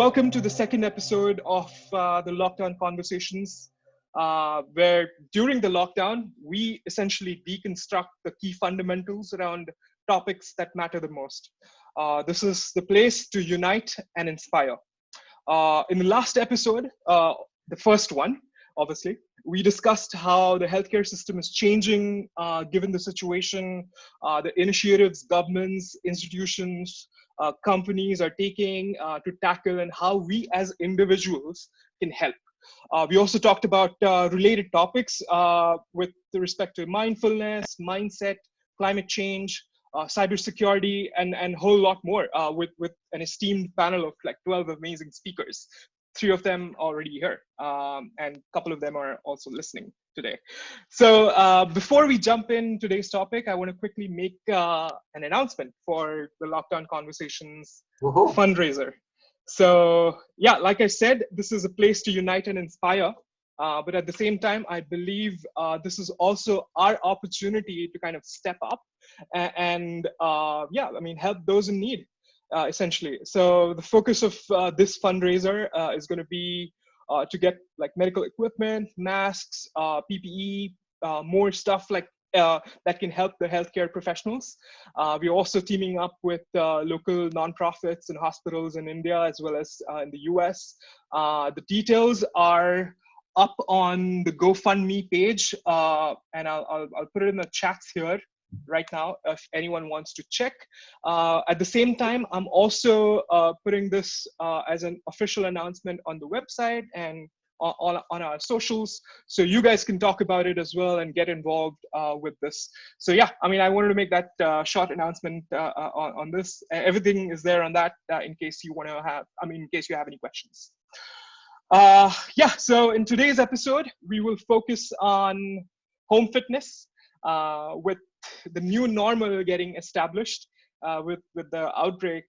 welcome to the second episode of the Lockdown Conversations, where during the lockdown, we essentially deconstruct the key fundamentals around topics that matter the most. This is the place to unite and inspire. In the last episode, the first one, obviously, we discussed how the healthcare system is changing given the situation, the initiatives governments, institutions, companies are taking to tackle, and how we as individuals can help. We also talked about related topics with respect to mindfulness, mindset, climate change, cybersecurity, and a whole lot more with an esteemed panel of like 12 amazing speakers. 3 of them already here, and a couple of them are also listening today. So before we jump in today's topic, I want to quickly make an announcement for the Lockdown Conversations fundraiser. So yeah, like I said, this is a place to unite and inspire. But at the same time, I believe this is also our opportunity to kind of step up and help those in need. Essentially. So the focus of this fundraiser is going to be to get like medical equipment, masks, PPE, more stuff like that can help the healthcare professionals. We're also teaming up with local nonprofits and hospitals in India as well as in the US. The details are up on the GoFundMe page, and I'll put it in the chats here right now if anyone wants to check. At the same time, I'm also putting this as an official announcement on the website and on our socials, so you guys can talk about it as well and get involved with this. So yeah, I mean, I wanted to make that short announcement on this. Everything is there on that in case you want to have, in case you have any questions. So in today's episode, we will focus on home fitness with the new normal getting established with the outbreak.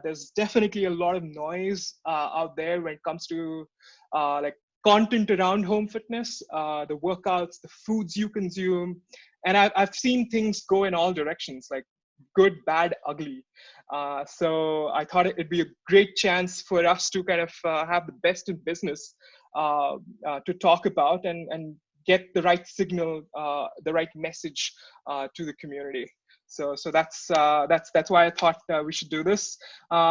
There's definitely a lot of noise out there when it comes to like content around home fitness, the workouts, the foods you consume, and I've seen things go in all directions, like good, bad, ugly. So I thought it'd be a great chance for us to kind of have the best in business to talk about and get the right signal, the right message to the community. So that's why I thought we should do this.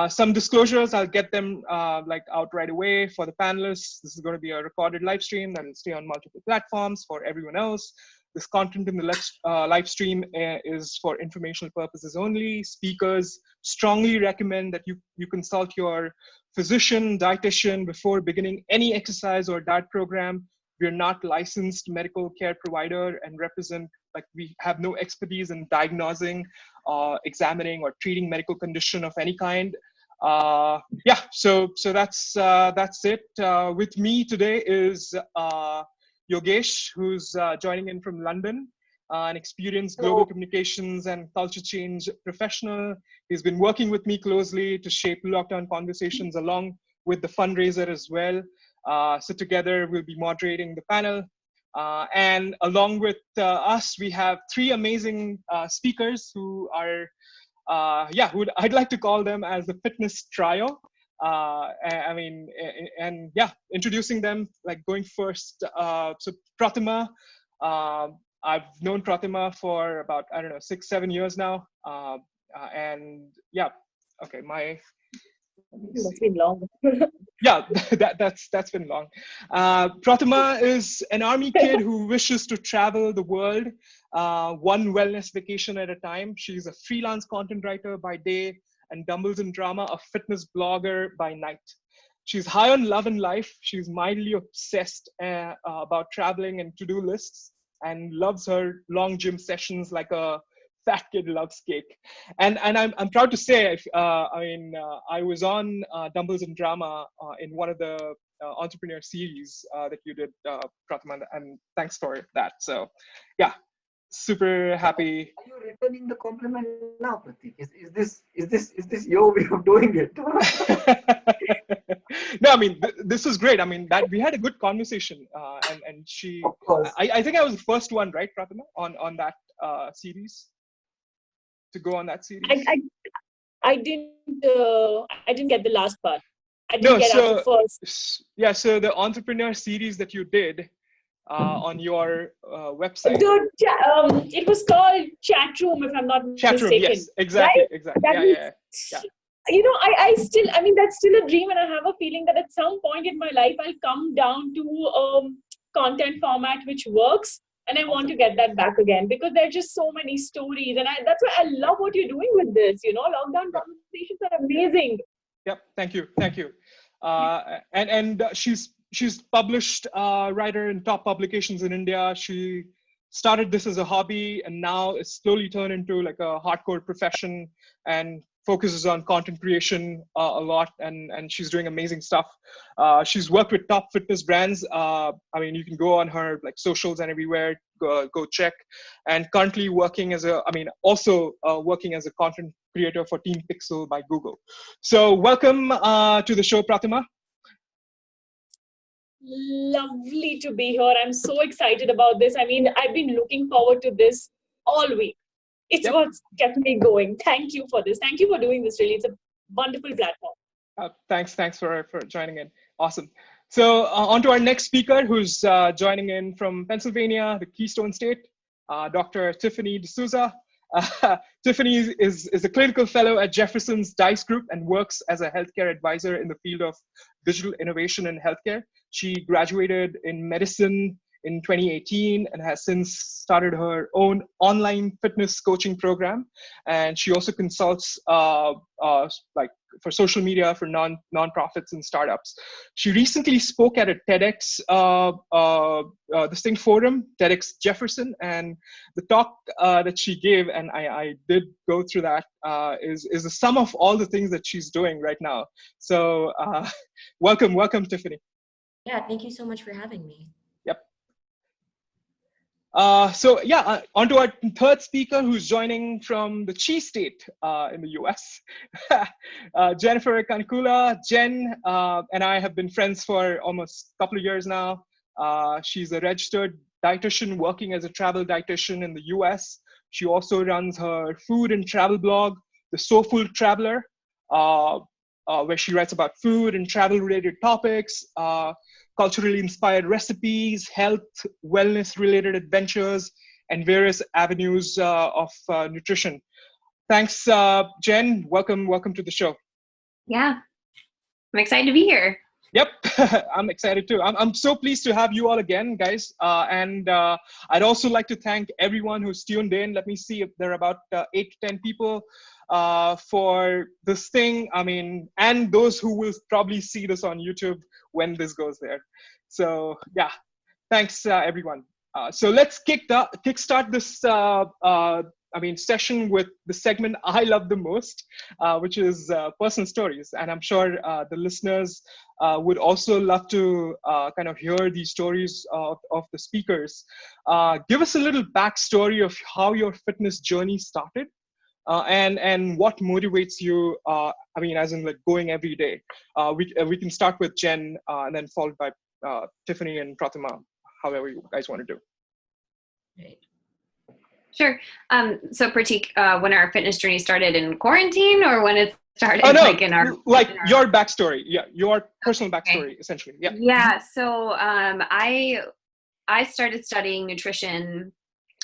Some disclosures, I'll get them like out right away for the panelists. This is going to be a recorded live stream that will stay on multiple platforms for everyone else. This content in the live stream is for informational purposes only. Speakers strongly recommend that you consult your physician, dietitian before beginning any exercise or diet program. We're not licensed medical care provider and represent, like, we have no expertise in diagnosing, examining, or treating medical condition of any kind. So that's it. With me today is Yogesh, who's joining in from London, an experienced global communications and culture change professional. He's been working with me closely to shape Lockdown Conversations along with the fundraiser as well. So together we'll be moderating the panel. And along with us, we have 3 amazing speakers who are, I'd like to call them as the fitness trio. Introducing them, like going first. So Pratima, I've known Pratima for about, 6-7 years now. That's been long. Yeah, that's been long. Pratima is an army kid who wishes to travel the world, one wellness vacation at a time. She's a freelance content writer by day and Dumbles and Drama, a fitness blogger by night. She's high on love and life. She's mildly obsessed about traveling and to-do lists, and loves her long gym sessions like a fat kid loves cake. And I'm proud to say, I was on Dumbles and Drama in one of the entrepreneur series that you did, Pratima, and thanks for that. So yeah, super happy. Are you returning the compliment now, Pratik? Is this your way of doing it? No, this was great. That we had a good conversation, and she. Of course. I think I was the first one, right, Pratima, on that series, to go on that series. I didn't get the last part. I didn't No, get out the first. yeah, so the entrepreneur series that you did on your website. It was called Chat Room, if I'm not Chat room, mistaken. yes, exactly, Right? exactly. That Yeah, was, yeah, yeah. I mean, that's still a dream, and I have a feeling that at some point in my life, I'll come down to content format which works, and I want to get that back again, because there are just so many stories, and that's why I love what you're doing with this. Lockdown Yep. conversations are amazing. Yep. Thank you. Thank you. And she's published writer in top publications in India. She started this as a hobby, and now it's slowly turned into like a hardcore profession, and focuses on content creation a lot. And she's doing amazing stuff. She's worked with top fitness brands. I mean, you can go on her like socials and everywhere. Go check. And currently working as working as a content creator for Team Pixel by Google. So welcome to the show, Pratima. Lovely to be here. I'm so excited about this. I mean, I've been looking forward to this all week. It's Yep. what's kept me going. Thank you for this. Thank you for doing this, really. It's a wonderful platform. Thanks for joining in. Awesome. So on to our next speaker, who's joining in from Pennsylvania, the Keystone State, Dr. Tiffany D'Souza. Tiffany is a clinical fellow at Jefferson's DICE Group and works as a healthcare advisor in the field of digital innovation in healthcare. She graduated in medicine in 2018 and has since started her own online fitness coaching program. And she also consults like for social media for nonprofits and startups. She recently spoke at a TEDx this thing forum, TEDx Jefferson, and the talk that she gave, and I did go through that, is the sum of all the things that she's doing right now. So welcome, Tiffany. Yeah, thank you so much for having me. Yep. On to our third speaker, who's joining from the Cheese State in the US. Jennifer Kanikula. Jen and I have been friends for almost a couple of years now. She's a registered dietitian working as a travel dietitian in the US. She also runs her food and travel blog, The Soulful Traveler, where she writes about food and travel related topics, culturally inspired recipes, health, wellness related adventures, and various avenues of nutrition. Thanks, Jen. Welcome to the show. Yeah, I'm excited to be here. Yep, I'm excited too. I'm so pleased to have you all again, guys. And I'd also like to thank everyone who's tuned in. Let me see if there are about 8 to 10 people for this thing. I mean, and those who will probably see this on YouTube when this goes there. So yeah, thanks everyone. So let's kickstart this session with the segment I love the most, which is personal stories. And I'm sure the listeners would also love to kind of hear these stories of the speakers. Give us a little backstory of how your fitness journey started. And what motivates you, as in like going every day. We can start with Jen and then followed by Tiffany and Pratima, however you guys want to do. Right. Sure. So Pratik, when our fitness journey started in quarantine, or when it started your backstory. Yeah, your personal backstory, essentially. Yeah. Yeah. So I started studying nutrition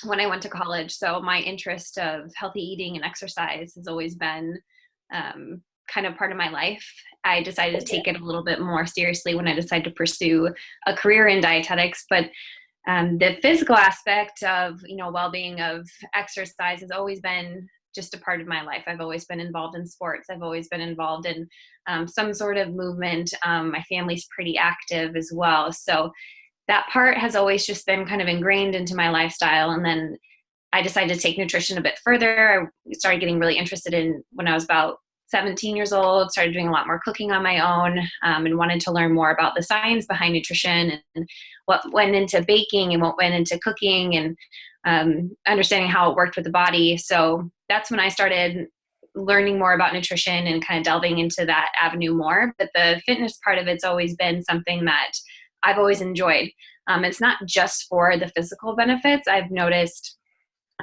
when I went to college. So my interest of healthy eating and exercise has always been kind of part of my life. I decided to take it a little bit more seriously when I decided to pursue a career in dietetics. But the physical aspect of, well-being, of exercise has always been just a part of my life. I've always been involved in sports. I've always been involved in some sort of movement. My family's pretty active as well. So that part has always just been kind of ingrained into my lifestyle. And then I decided to take nutrition a bit further. I started getting really interested in when I was about 17 years old, started doing a lot more cooking on my own, and wanted to learn more about the science behind nutrition and what went into baking and what went into cooking, and understanding how it worked with the body. So that's when I started learning more about nutrition and kind of delving into that avenue more. But the fitness part of it's always been something that I've always enjoyed. It's not just for the physical benefits. I've noticed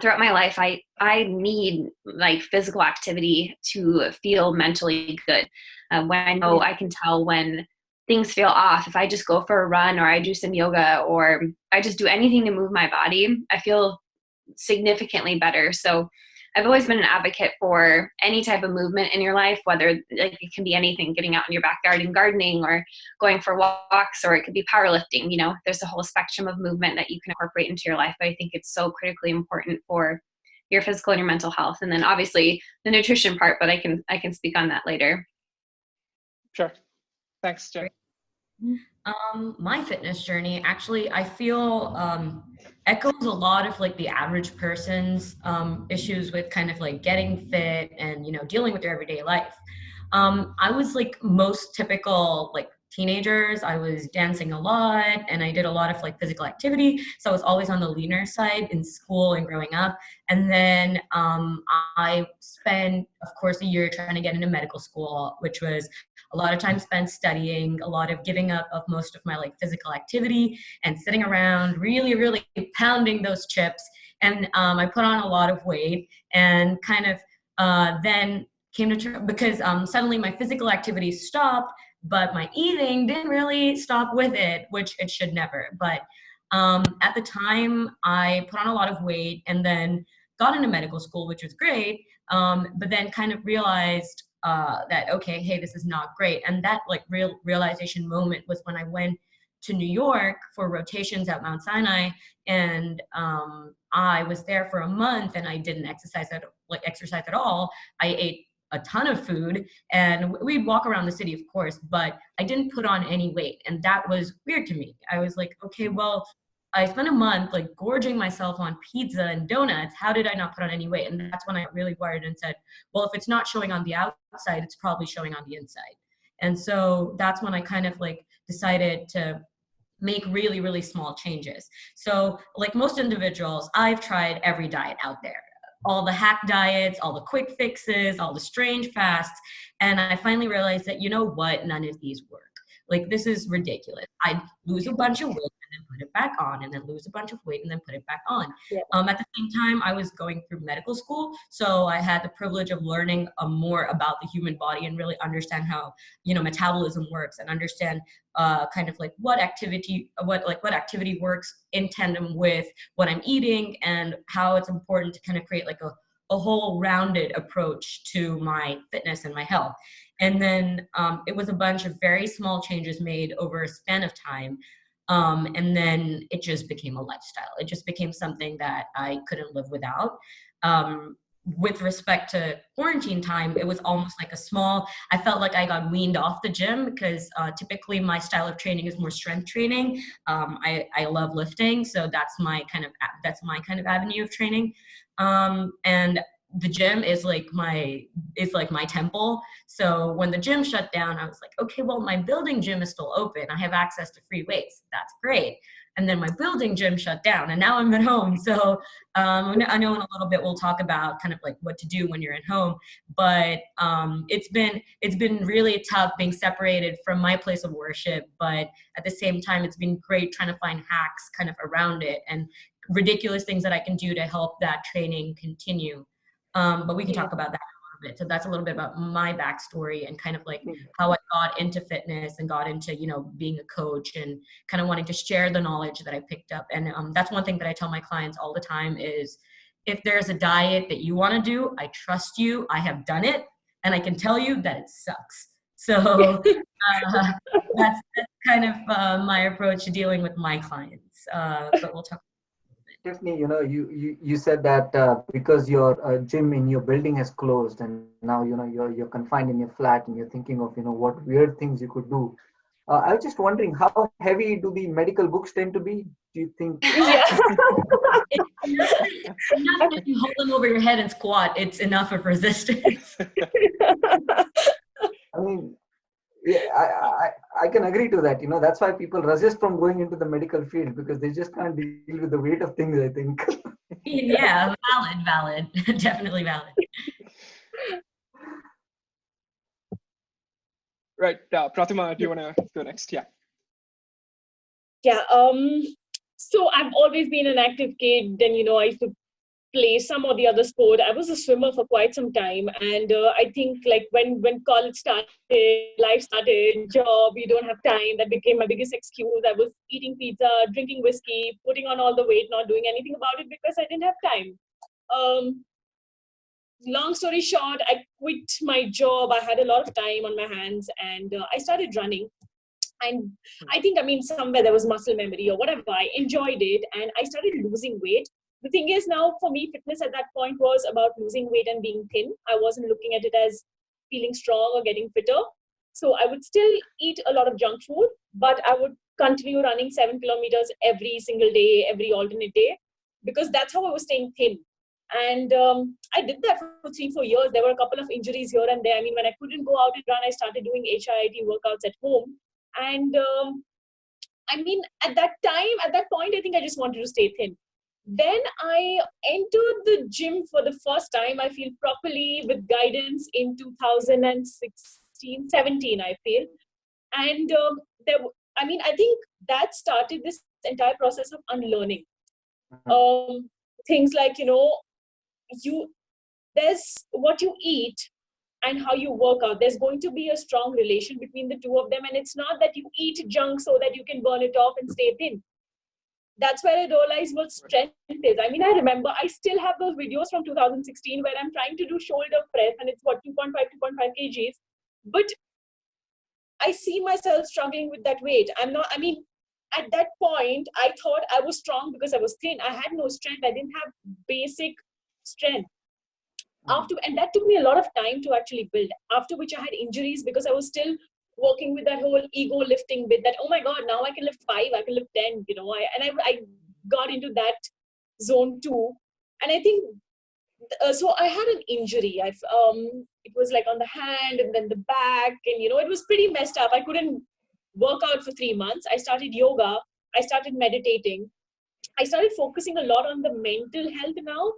throughout my life, I need like physical activity to feel mentally good. When I know, I can tell when things feel off. If I just go for a run, or I do some yoga, or I just do anything to move my body, I feel significantly better. So I've always been an advocate for any type of movement in your life, whether like it can be anything, getting out in your backyard and gardening, or going for walks, or it could be powerlifting. You know, there's a whole spectrum of movement that you can incorporate into your life. But I think it's so critically important for your physical and your mental health. And then obviously the nutrition part, but I can speak on that later. Sure. Thanks, Jen. My fitness journey, actually, I feel echoes a lot of like the average person's issues with kind of like getting fit and, you know, dealing with their everyday life. I was like most typical like teenagers. I was dancing a lot and I did a lot of like physical activity. So I was always on the leaner side in school and growing up. And then I spent, of course, a year trying to get into medical school, which was a lot of time spent studying, a lot of giving up of most of my like physical activity and sitting around really, really pounding those chips. And I put on a lot of weight and kind of then came to because suddenly my physical activity stopped, but my eating didn't really stop with it, which it should never. But at the time, I put on a lot of weight and then got into medical school, which was great. But then kind of realized that, okay, hey, this is not great. And that like realization moment was when I went to New York for rotations at Mount Sinai. And I was there for a month and I didn't exercise at all. I ate a ton of food and we'd walk around the city, of course, but I didn't put on any weight. And that was weird to me. I was like, okay, well, I spent a month like gorging myself on pizza and donuts. How did I not put on any weight? And that's when I really worried and said, well, if it's not showing on the outside, it's probably showing on the inside. And so that's when I kind of like decided to make really, really small changes. So like most individuals, I've tried every diet out there, all the hack diets, all the quick fixes, all the strange fasts. And I finally realized that, you know what, none of these work. Like, this is ridiculous. I'd lose a bunch of weight and then put it back on, and then lose a bunch of weight and then put it back on. Yeah. At the same time, I was going through medical school, so I had the privilege of learning more about the human body and really understand how, you know, metabolism works, and understand kind of like what activity works in tandem with what I'm eating, and how it's important to kind of create like a whole rounded approach to my fitness and my health. And then it was a bunch of very small changes made over a span of time. And then it just became a lifestyle. It just became something that I couldn't live without. With respect to quarantine time, it was almost like I felt like I got weaned off the gym because typically my style of training is more strength training. I love lifting, so that's my kind of avenue of training. And the gym is like my temple. So when the gym shut down, I was like, okay, well, my building gym is still open. I have access to free weights. That's great. And then my building gym shut down, and now I'm at home. So I know in a little bit we'll talk about kind of like what to do when you're at home. But it's been really tough being separated from my place of worship. But at the same time, it's been great trying to find hacks kind of around it and ridiculous things that I can do to help that training continue. But we can talk about that in a little bit. So that's a little bit about my backstory and kind of like how I got into fitness and got into, you know, being a coach and kind of wanting to share the knowledge that I picked up. And that's one thing that I tell my clients all the time is, if there's a diet that you want to do, I trust you. I have done it, and I can tell you that it sucks. So that's kind of my approach to dealing with my clients. But we'll talk. Tiffany, you know, you said that because your gym in your building has closed, and now, you know, you're confined in your flat, and you're thinking of, you know, what weird things you could do. I was just wondering, how heavy do the medical books tend to be? Do you think? Yeah. It's enough that you hold them over your head and squat. It's enough of resistance. I mean, yeah, I can agree to that. You know, that's why people resist from going into the medical field, because they just can't deal with the weight of things, I think. Yeah, valid. Definitely valid. Right. Pratima, do you want to go next? Yeah. Yeah. So I've always been an active kid, and, you know, I used to play some or the other sport. I was a swimmer for quite some time, and I think like when college started, life started, job, you don't have time. That became my biggest excuse. I was eating pizza, drinking whiskey, putting on all the weight, not doing anything about it because I didn't have time. Um, Long story short, I quit my job. I had a lot of time on my hands, and I started running. And I think, I mean, somewhere there was muscle memory or whatever. I enjoyed it, and I started losing weight. The thing is, now for me, fitness at that point was about losing weight and being thin. I wasn't looking at it as feeling strong or getting fitter. So I would still eat a lot of junk food, but I would continue running 7 kilometers every single day, every alternate day, because that's how I was staying thin. And I did that for 3-4 years. There were a couple of injuries here and there. I mean, when I couldn't go out and run, I started doing HIIT workouts at home. And I mean, at that point, I think I just wanted to stay thin. Then I entered the gym for the first time, I feel, properly with guidance in 2016, 17, I feel. And I think that started this entire process of unlearning. Things like, there's what you eat and how you work out. There's going to be a strong relation between the two of them. And it's not that you eat junk so that you can burn it off and stay thin. That's where I realized what strength is. I mean, I remember I still have those videos from 2016 where I'm trying to do shoulder press and it's 2.5 kgs. But I see myself struggling with that weight. At that point, I thought I was strong because I was thin. I had no strength. I didn't have basic strength. And that took me a lot of time to actually build, after which I had injuries because I was still working with that whole ego lifting bit that, oh my God, now I can lift 5, I can lift 10, I got into that zone too. And I think, so I had an injury. It was like on the hand and then the back, and it was pretty messed up. I couldn't work out for 3 months. I started yoga. I started meditating. I started focusing a lot on the mental health now.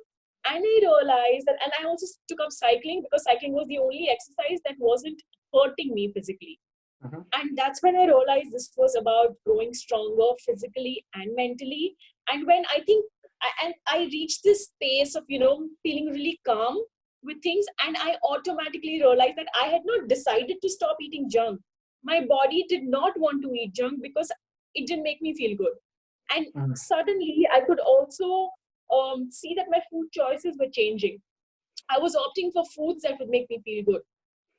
And I realized that, and I also took up cycling because cycling was the only exercise that wasn't hurting me physically. And that's when I realized this was about growing stronger physically and mentally. And when I reached this space of, feeling really calm with things, and I automatically realized that I had not decided to stop eating junk. My body did not want to eat junk because it didn't make me feel good. And suddenly I could also see that my food choices were changing. I was opting for foods that would make me feel good.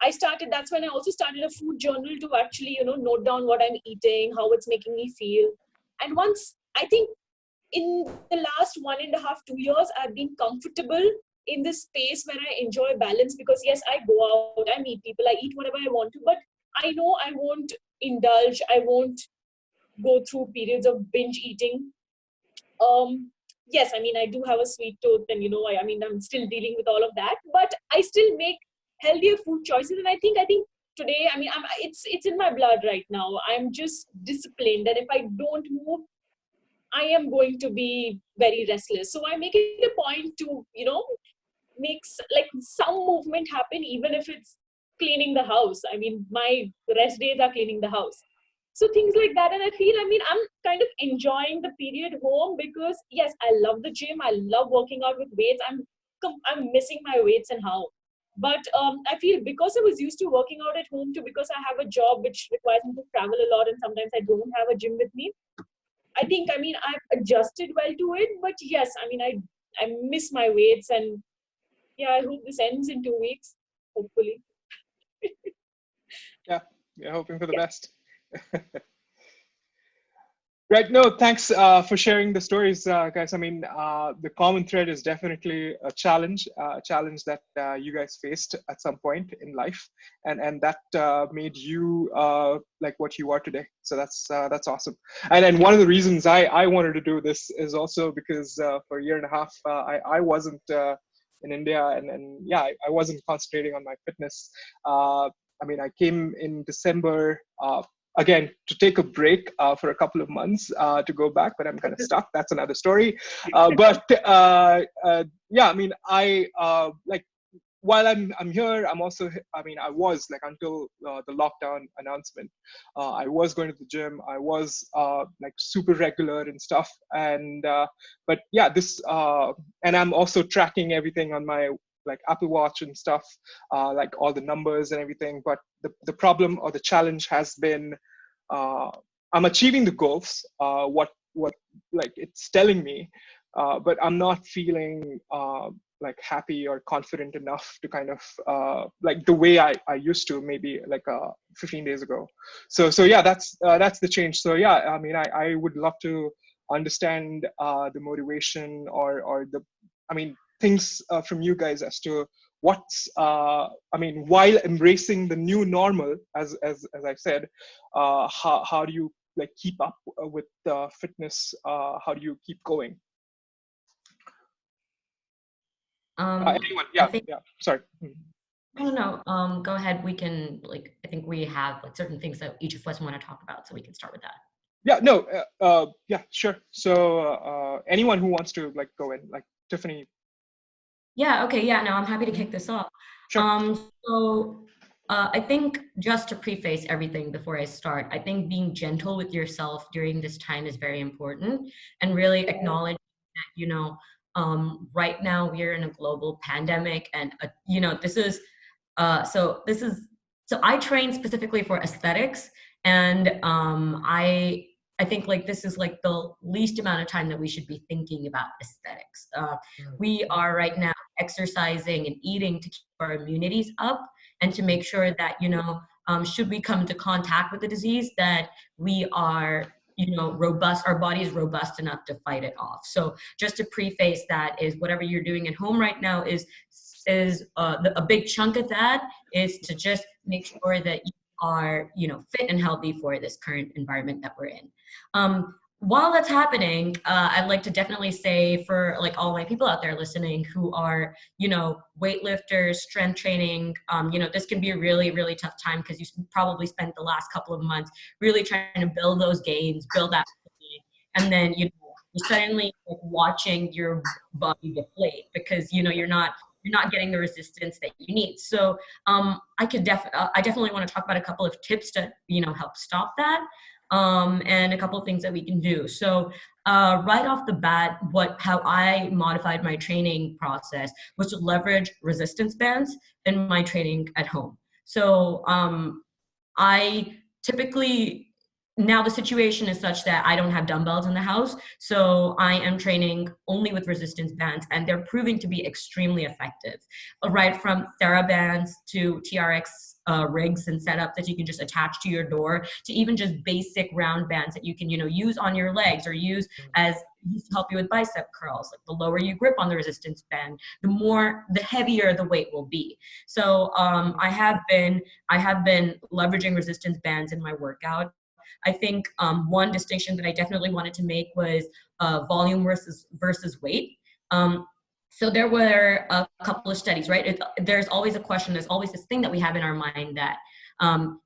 That's when I also started a food journal to actually, note down what I'm eating, how it's making me feel. And once, I think in the last 1.5, 2 years, I've been comfortable in this space where I enjoy balance because yes, I go out, I meet people, I eat whatever I want to, but I know I won't indulge, I won't go through periods of binge eating. Yes, I do have a sweet tooth and, I'm still dealing with all of that, but I still make healthier food choices. And I think today, it's in my blood right now. I'm just disciplined that if I don't move, I am going to be very restless. So I make it a point to, make like some movement happen, even if it's cleaning the house. My rest days are cleaning the house. So things like that. And I feel, I'm kind of enjoying the period home because yes, I love the gym. I love working out with weights. I'm missing my weights and how. But I feel because I was used to working out at home too, because I have a job which requires me to travel a lot and sometimes I don't have a gym with me. I think, I've adjusted well to it, but yes, I miss my weights and yeah, I hope this ends in 2 weeks, hopefully. Yeah, we're hoping for the best. Right. No, thanks for sharing the stories, guys. The common thread is definitely a challenge that you guys faced at some point in life, and that made you like what you are today. So that's awesome. And one of the reasons I wanted to do this is also because for 1.5 years I wasn't in India, and yeah, I wasn't concentrating on my fitness. I came in December. Again, to take a break for a couple of months to go back, but I'm kind of stuck. That's another story. Yeah, I like while I'm here, I'm also, I mean, I was like, until the lockdown announcement, I was going to the gym. I was like super regular and stuff. And but yeah, this and I'm also tracking everything on my like Apple Watch and stuff, like all the numbers and everything. But the problem or the challenge has been, I'm achieving the goals, what like it's telling me, but I'm not feeling like happy or confident enough to kind of like the way I used to, maybe like 15 days ago. So yeah, that's the change. So yeah, I mean, I would love to understand the motivation or the, I mean, things from you guys as to what's I mean, while embracing the new normal, as I said, how do you like keep up with fitness? How do you keep going? Anyone? I Yeah, think, yeah. Sorry. I don't know. Go ahead. We can like, I think we have like certain things that each of us want to talk about, so we can start with that. Yeah, no. Yeah, sure. So anyone who wants to like go in, like Tiffany. Yeah, okay, yeah, no, I'm happy to kick this off. Sure. I think just to preface everything before I start, I think being gentle with yourself during this time is very important, and really acknowledge that, right now we're in a global pandemic, and, this is, so I train specifically for aesthetics, and I think like this is like the least amount of time that we should be thinking about aesthetics. We are right now exercising and eating to keep our immunities up and to make sure that, should we come into contact with the disease, that we are, robust, our body is robust enough to fight it off. So just to preface that is whatever you're doing at home right now is a big chunk of that is to just make sure that you are, fit and healthy for this current environment that we're in. While that's happening, I'd like to definitely say for like all my people out there listening who are, weightlifters, strength training, this can be a really, really tough time because you probably spent the last couple of months really trying to build those gains, build that, and then, you're suddenly like watching your body deflate because, you're not getting the resistance that you need. So I definitely want to talk about a couple of tips to, help stop that. And a couple of things that we can do. So right off the bat, how I modified my training process was to leverage resistance bands in my training at home. So I typically, now the situation is such that I don't have dumbbells in the house, so I am training only with resistance bands, and they're proving to be extremely effective. Right from TheraBands to TRX rigs and setups that you can just attach to your door, to even just basic round bands that you can, use on your legs or use as to help you with bicep curls. Like the lower you grip on the resistance band, the heavier the weight will be. So I have been leveraging resistance bands in my workout. I think one distinction that I definitely wanted to make was volume versus weight. So there were a couple of studies, right? There's always a question, there's always this thing that we have in our mind that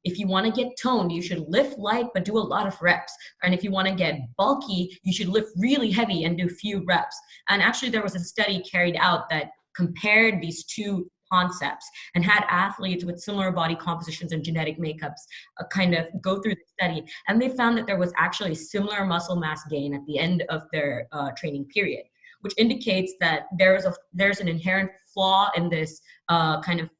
if you want to get toned, you should lift light but do a lot of reps. And if you want to get bulky, you should lift really heavy and do few reps. And actually there was a study carried out that compared these two concepts and had athletes with similar body compositions and genetic makeups kind of go through the study. And they found that there was actually similar muscle mass gain at the end of their training period, which indicates that there's an inherent flaw in this kind of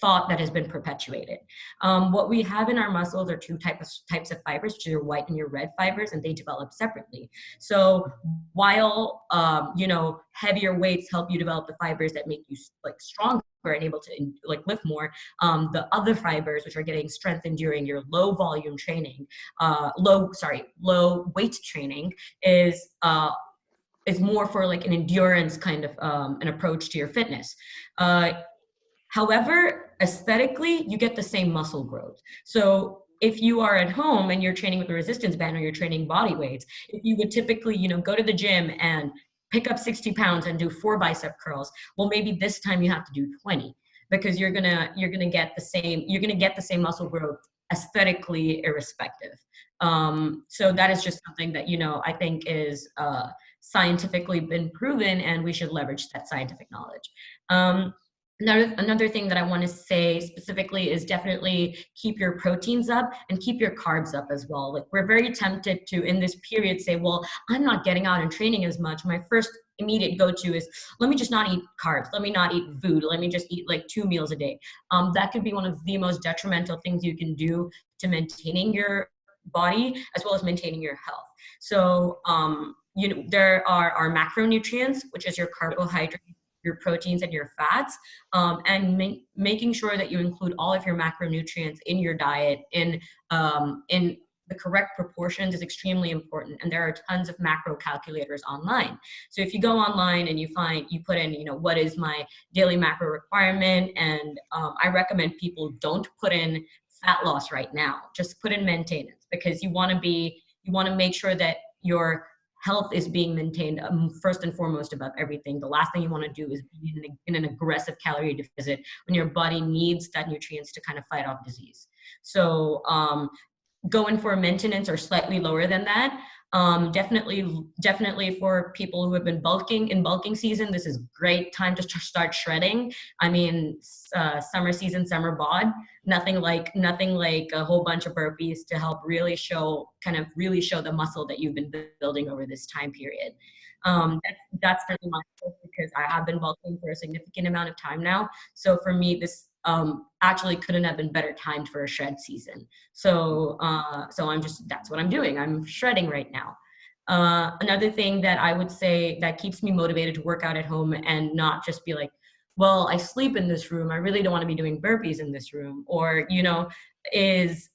thought that has been perpetuated. What we have in our muscles are two types of fibers, which are your white and your red fibers, and they develop separately. So while heavier weights help you develop the fibers that make you like stronger and able to like lift more, the other fibers, which are getting strengthened during your low volume training, low weight training, is more for like an endurance kind of an approach to your fitness. However, aesthetically, you get the same muscle growth. So if you are at home and you're training with a resistance band or you're training body weights, if you would typically, go to the gym and pick up 60 pounds and do 4 bicep curls, well, maybe this time you have to do 20 because you're gonna get the same muscle growth aesthetically irrespective. So that is just something that, I think is scientifically been proven, and we should leverage that scientific knowledge. Another thing that I want to say specifically is definitely keep your proteins up and keep your carbs up as well. Like, we're very tempted to, in this period, say, well, I'm not getting out and training as much. My first immediate go-to is, let me just not eat carbs. Let me not eat food. Let me just eat like 2 meals a day. That could be one of the most detrimental things you can do to maintaining your body as well as maintaining your health. So, there are our macronutrients, which is your carbohydrates, your proteins, and your fats, and making sure that you include all of your macronutrients in your diet in the correct proportions is extremely important. And there are tons of macro calculators online. So if you go online and you put in, what is my daily macro requirement, and I recommend people don't put in fat loss right now. Just put in maintenance, because you want to make sure that your health is being maintained first and foremost above everything. The last thing you want to do is be in an aggressive calorie deficit when your body needs that nutrients to kind of fight off disease. So going for maintenance or slightly lower than that. Definitely for people who have been in bulking season, this is great time to start shredding. I mean, summer season, summer bod, nothing like a whole bunch of burpees to help really show the muscle that you've been building over this time period. That's certainly my goal, because I have been bulking for a significant amount of time now. So for me, this actually couldn't have been better timed for a shred season. So that's what I'm doing. I'm shredding right now. Another thing that I would say that keeps me motivated to work out at home and not just be like, well, I sleep in this room, I really don't want to be doing burpees in this room, or, is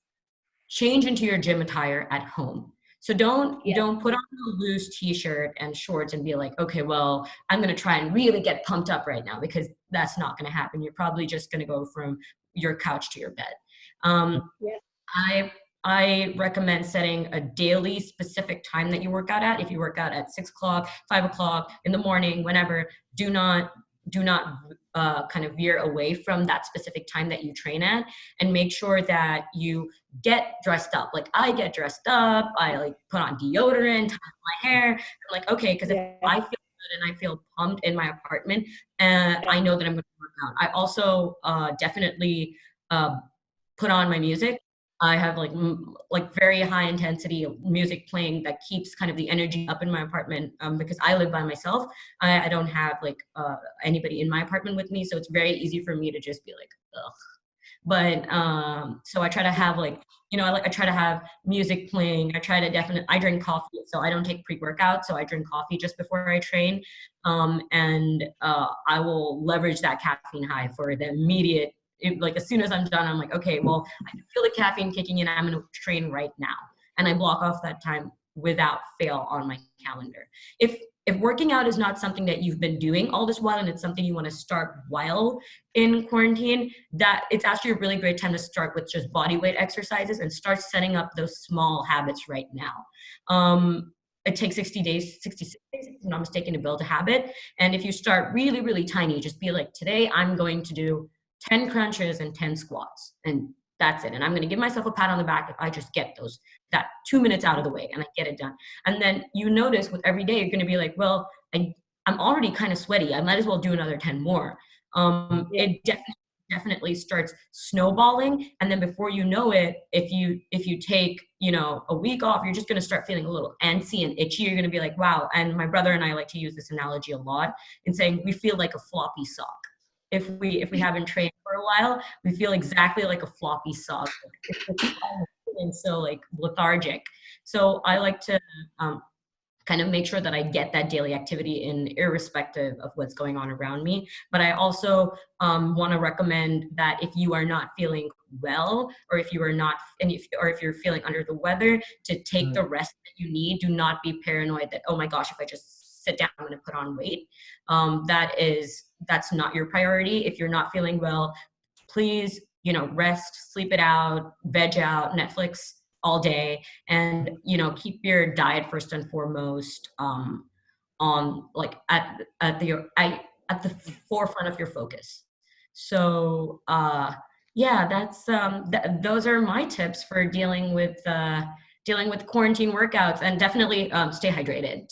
change into your gym attire at home. So don't put on a loose t-shirt and shorts and be like, okay, well, I'm going to try and really get pumped up right now, because that's not going to happen. You're probably just going to go from your couch to your bed. I recommend setting a daily specific time that you work out at. If you work out at 6 o'clock, 5 o'clock in the morning, whenever, do not kind of veer away from that specific time that you train at, and make sure that you get dressed up. Like, I get dressed up, I like put on deodorant, tie my hair. I'm like, okay, because if I feel good and I feel pumped in my apartment, I know that I'm going to work out. I also definitely put on my music. I have like very high intensity music playing that keeps kind of the energy up in my apartment, because I live by myself. I don't have anybody in my apartment with me, so it's very easy for me to just be like, ugh. But so I try to have I try to have music playing. I drink coffee, so I don't take pre-workout, so I drink coffee just before I train, and I will leverage that caffeine high for the immediate. As soon as I'm done, I'm like, okay, well, I can feel the caffeine kicking in. I'm going to train right now. And I block off that time without fail on my calendar. If working out is not something that you've been doing all this while, and it's something you want to start while in quarantine, that it's actually a really great time to start with just body weight exercises and start setting up those small habits right now. It takes 66 days, if I'm not mistaken, to build a habit. And if you start really, really tiny, just be like, today I'm going to do 10 crunches and 10 squats, and that's it. And I'm going to give myself a pat on the back if I just get that 2 minutes out of the way and I get it done. And then you notice with every day, you're going to be like, well, I'm already kind of sweaty. I might as well do another 10 more. It definitely starts snowballing. And then before you know it, if you take, a week off, you're just going to start feeling a little antsy and itchy. You're going to be like, wow. And my brother and I like to use this analogy a lot in saying we feel like a floppy sock. If we haven't trained for a while, we feel exactly like a floppy sock. And so lethargic. So I like to kind of make sure that I get that daily activity in, irrespective of what's going on around me. But I also want to recommend that if you are not feeling well, or if you're feeling under the weather, to take the rest that you need. Do not be paranoid that, oh my gosh, if I just sit down, I'm going to put on weight. That's not your priority. If you're not feeling well, please, rest, sleep it out, veg out, Netflix all day, and, keep your diet first and foremost, at the forefront of your focus. So, that's, those are my tips for dealing with quarantine workouts, and definitely, stay hydrated.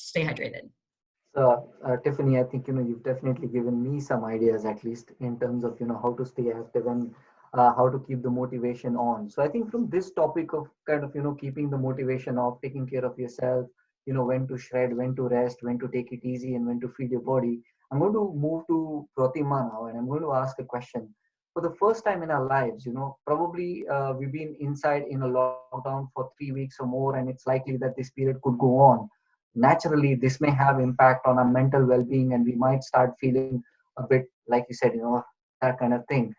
Tiffany, I think you've definitely given me some ideas, at least in terms of how to stay active and how to keep the motivation on. So I think from this topic of kind of keeping the motivation off, taking care of yourself, when to shred, when to rest, when to take it easy, and when to feed your body. I'm going to move to Protima now, and I'm going to ask a question. For the first time in our lives, probably we've been inside in a lockdown for 3 weeks or more, and it's likely that this period could go on. Naturally, this may have impact on our mental well-being, and we might start feeling a bit, like you said, that kind of thing.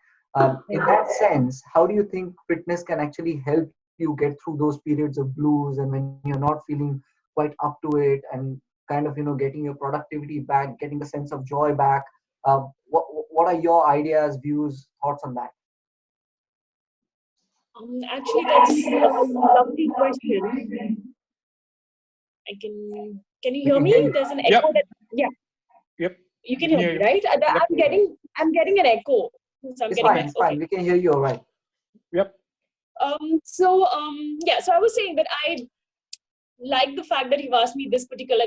In that sense, how do you think fitness can actually help you get through those periods of blues, and when you're not feeling quite up to it, and kind of getting your productivity back, getting a sense of joy back? What are your ideas, views, thoughts on that? Actually, that's a lovely question. Can you We hear can hear me? you. There's an Yep. echo. Yeah, Yep. you We can can hear hear me, you. right? Yep. I'm getting an echo. So I'm It's getting fine. that. It's Okay. fine. We can hear you all right. Yeah. So I was saying that I like the fact that you've asked me this particular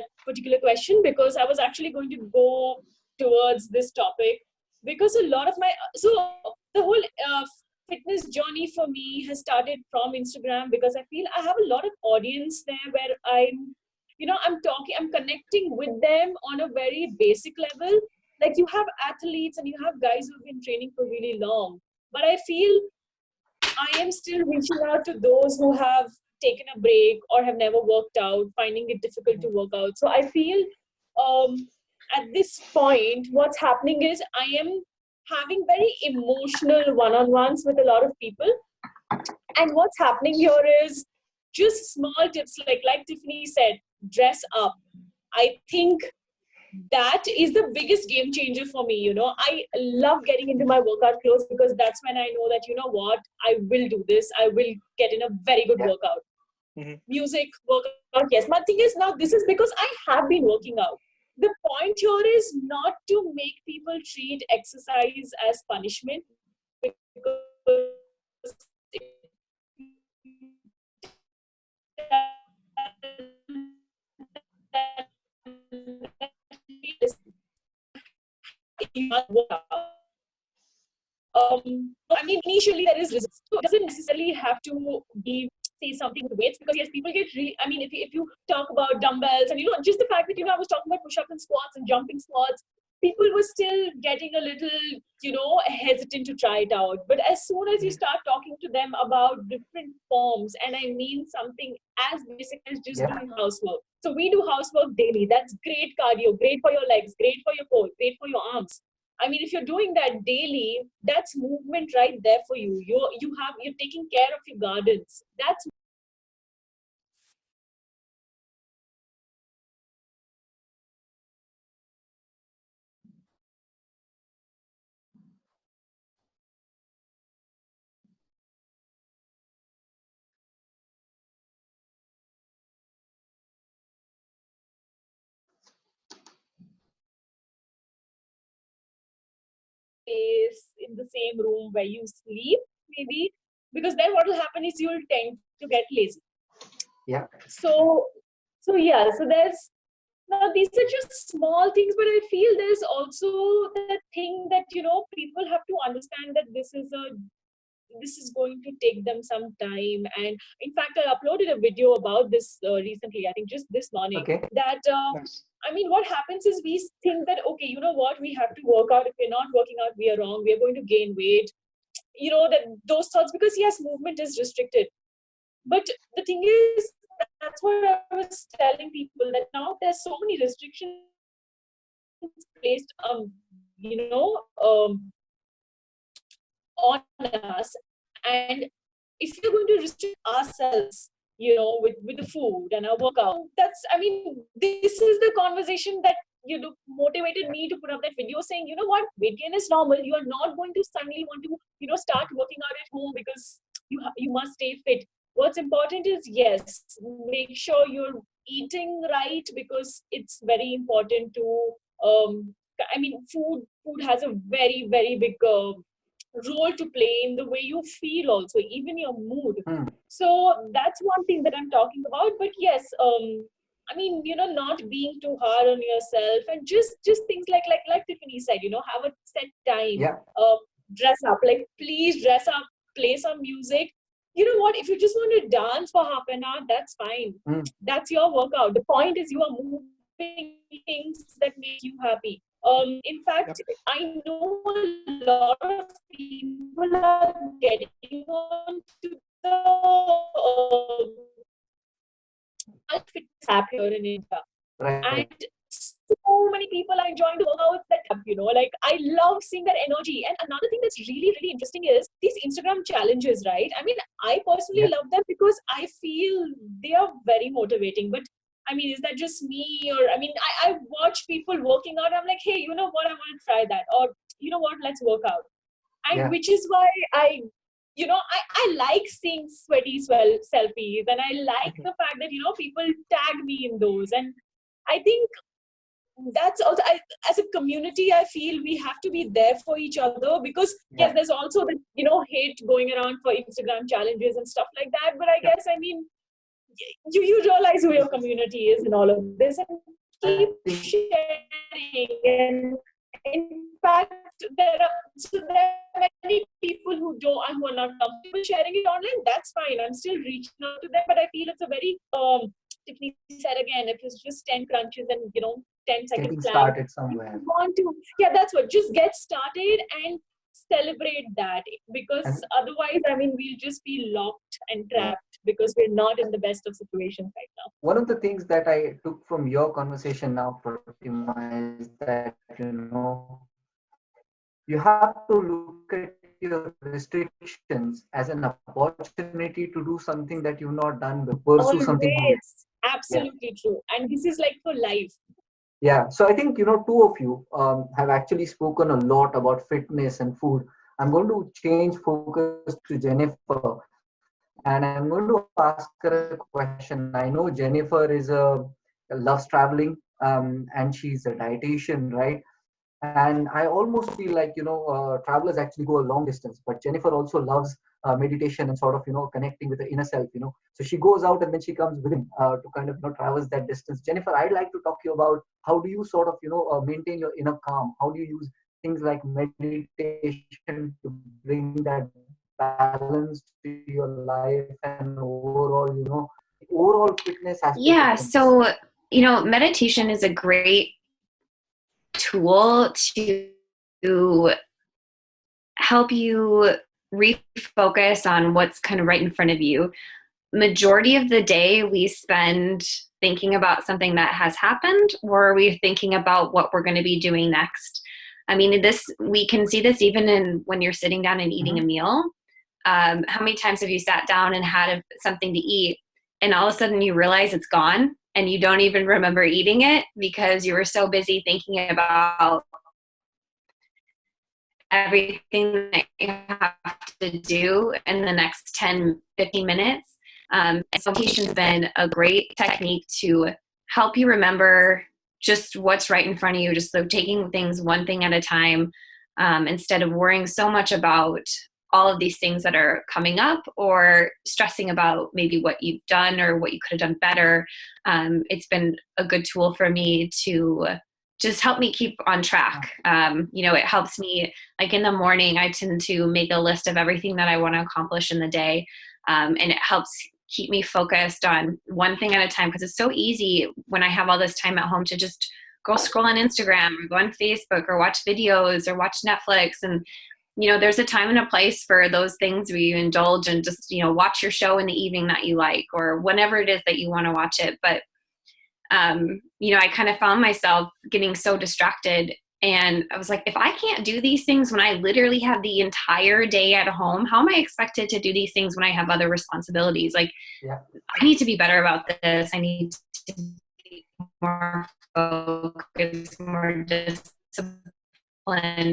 question, because I was actually going to go towards this topic, because a lot of my the whole fitness journey for me has started from Instagram, because I feel I have a lot of audience there where I'm connecting with them on a very basic level. Like, you have athletes and you have guys who've been training for really long, but I feel I am still reaching out to those who have taken a break or have never worked out, finding it difficult to work out. So I feel um, at this point, what's happening is I am having very emotional one-on-ones with a lot of people. And what's happening here is just small tips, like Tiffany said, dress up. I think that is the biggest game changer for me. I love getting into my workout clothes, because that's when I know that, what, I will do this. I will get in a very good Yeah. workout. Mhm. Music, workout, yes. My thing is, now this is because I have been working out. The point here is not to make people treat exercise as punishment, because initially there is resistance. So it doesn't necessarily have to be, say, something with weights, because yes, people get really, if you talk about dumbbells, and just the fact that I was talking about push-up and squats and jumping squats, people were still getting a little hesitant to try it out. But as soon as you start talking to them about different forms, and I mean something as basic as just Yeah. doing housework. So we do housework daily. That's great cardio, great for your legs, great for your core, great for your arms. If you're doing that daily, that's movement right there for you. You're taking care of your gardens. That's space in the same room where you sleep, maybe, because then what will happen is you'll tend to get lazy. Yeah. So yeah, so there's now, these are just small things, but I feel there's also the thing that people have to understand that this is going to take them some time. And in fact, I uploaded a video about this recently, I think just this morning, Okay. that Nice. what happens is we think that, okay, you know what, we have to work out. If we're not working out, we are wrong, we are going to gain weight, that those thoughts, because yes, movement is restricted. But the thing is, that's what I was telling people, that now there's so many restrictions placed on us. And if you're going to restrict ourselves, with the food and our workout, this is the conversation that motivated me to put up that video, saying, what, weight gain is normal. You are not going to suddenly want to start working out at home, because you must stay fit. What's important is, yes, make sure you're eating right, because it's very important to food has a very, very big role to play in the way you feel, also even your mood. Hmm. So that's one thing that I'm talking about. But yes, I mean, not being too hard on yourself, and just things like Tiffany said, have a set time. Yeah. Dress up, like please dress up, play some music. You know what? If you just want to dance for half an hour, that's fine. That's your workout. The point is you are moving things that make you happy. In fact, I know a lot of people are getting on to the fitness app here in India. Right. And so many people are enjoying the workouts that like I love seeing that energy. And another thing that's really, really interesting is these Instagram challenges, right? I mean, I personally love them because I feel they are very motivating. But I mean, is that just me? Or I mean, I watch people working out. I'm like, hey, you know what? I want to try that. Or you know what? Let's work out. And which is why I like seeing sweaty selfies, and I like the fact that people tag me in those. And I think that's also, as a community, I feel we have to be there for each other, because yes, there's also the hate going around for Instagram challenges and stuff like that. But I guess, I mean, you realize who your community is in all of this, and keep sharing. And in fact, there are many people who are not comfortable sharing it online. That's fine. I'm still reaching out to them, but I feel it's a very Tiffany said again, if it's just 10 crunches and 10-second Getting plan. started somewhere. That's what. Just get started and celebrate that, because otherwise, I mean, we'll just be locked and trapped because we're not in the best of situations right now. One of the things that I took from your conversation now, Pratima, is that you have to look at your restrictions as an opportunity to do something that you've not done before, pursue something new. Absolutely true. And this is like for life. Yeah, so I think two of you have actually spoken a lot about fitness and food. I'm going to change focus to Jennifer, and I'm going to ask her a question. I know Jennifer loves traveling, and she's a dietitian, right? And I almost feel like travelers actually go a long distance, but Jennifer also loves meditation and sort of connecting with the inner self. So she goes out and then she comes within to kind of traverse that distance. Jennifer, I'd like to talk to you about how do you sort of maintain your inner calm? How do you use things like meditation to bring that balance to your life and overall fitness aspect? Yeah, so meditation is a great tool to help you refocus on what's kind of right in front of you. Majority of the day we spend thinking about something that has happened, or are we thinking about what we're going to be doing next? I mean, we can see this even in when you're sitting down and eating a meal. How many times have you sat down and had something to eat, and all of a sudden you realize it's gone and you don't even remember eating it because you were so busy thinking about everything that you have to do in the next 10, 15 minutes. So meditation's been a great technique to help you remember just what's right in front of you, just so taking things one thing at a time, instead of worrying so much about all of these things that are coming up, or stressing about maybe what you've done or what you could have done better. It's been a good tool for me to just help me keep on track. It helps me, like in the morning, I tend to make a list of everything that I want to accomplish in the day. And it helps keep me focused on one thing at a time, because it's so easy when I have all this time at home to just go scroll on Instagram or go on Facebook or watch videos or watch Netflix. And there's a time and a place for those things where you indulge and just, watch your show in the evening that you like, or whenever it is that you want to watch it. But, I kind of found myself getting so distracted, and I was like, if I can't do these things when I literally have the entire day at home, how am I expected to do these things when I have other responsibilities? Like, I need to be better about this. I need to be more focused, more disciplined,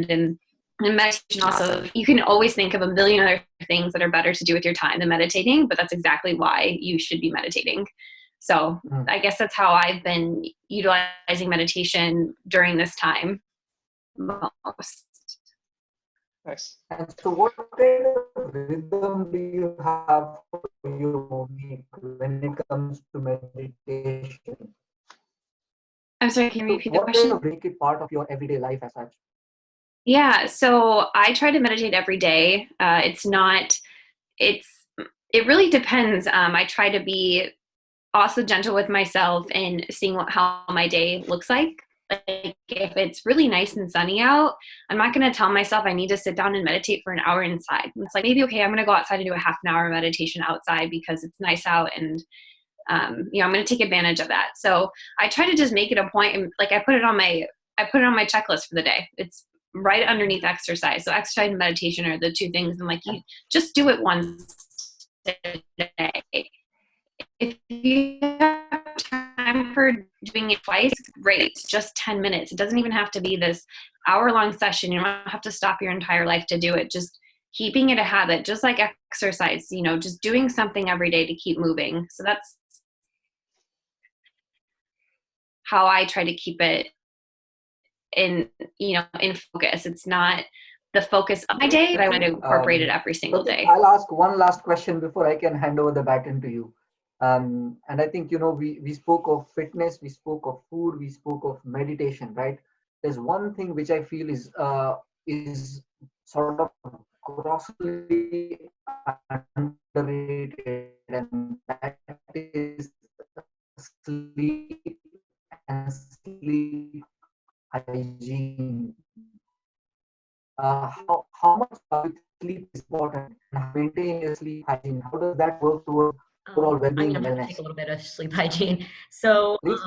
and meditation also, you can always think of a million other things that are better to do with your time than meditating, but that's exactly why you should be meditating. So I guess that's how I've been utilizing meditation during this time most. Nice. And so what kind of rhythm do you have for your week when it comes to meditation? I'm sorry, can you So repeat the what kind question? of make it part of your everyday life as such? Yeah, so I try to meditate every day. It really depends. I try to be also gentle with myself and seeing how my day looks like. Like if it's really nice and sunny out, I'm not going to tell myself I need to sit down and meditate for an hour inside. It's like maybe, okay, I'm going to go outside and do a half an hour meditation outside because it's nice out, and I'm going to take advantage of that. So I try to just make it a point, and like I put it on my checklist for the day. It's right underneath exercise. So exercise and meditation are the two things. And like, you just do it once a day. If you have time for doing it twice, great. Just 10 minutes. It doesn't even have to be this hour-long session. You don't have to stop your entire life to do it. Just keeping it a habit, just like exercise, just doing something every day to keep moving. So that's how I try to keep it in focus. It's not the focus of my day, but I want to incorporate it every single Pratik, day. I'll ask one last question before I can hand over the baton to you. And I think, we spoke of fitness, we spoke of food, we spoke of meditation, right? There's one thing which I feel is sort of grossly underrated, and that is sleep and sleep hygiene. How much sleep is important, and how maintain your sleep hygiene? How does that work towards overall I'm well-being gonna and have to wellness? take a little bit of sleep hygiene. So Please.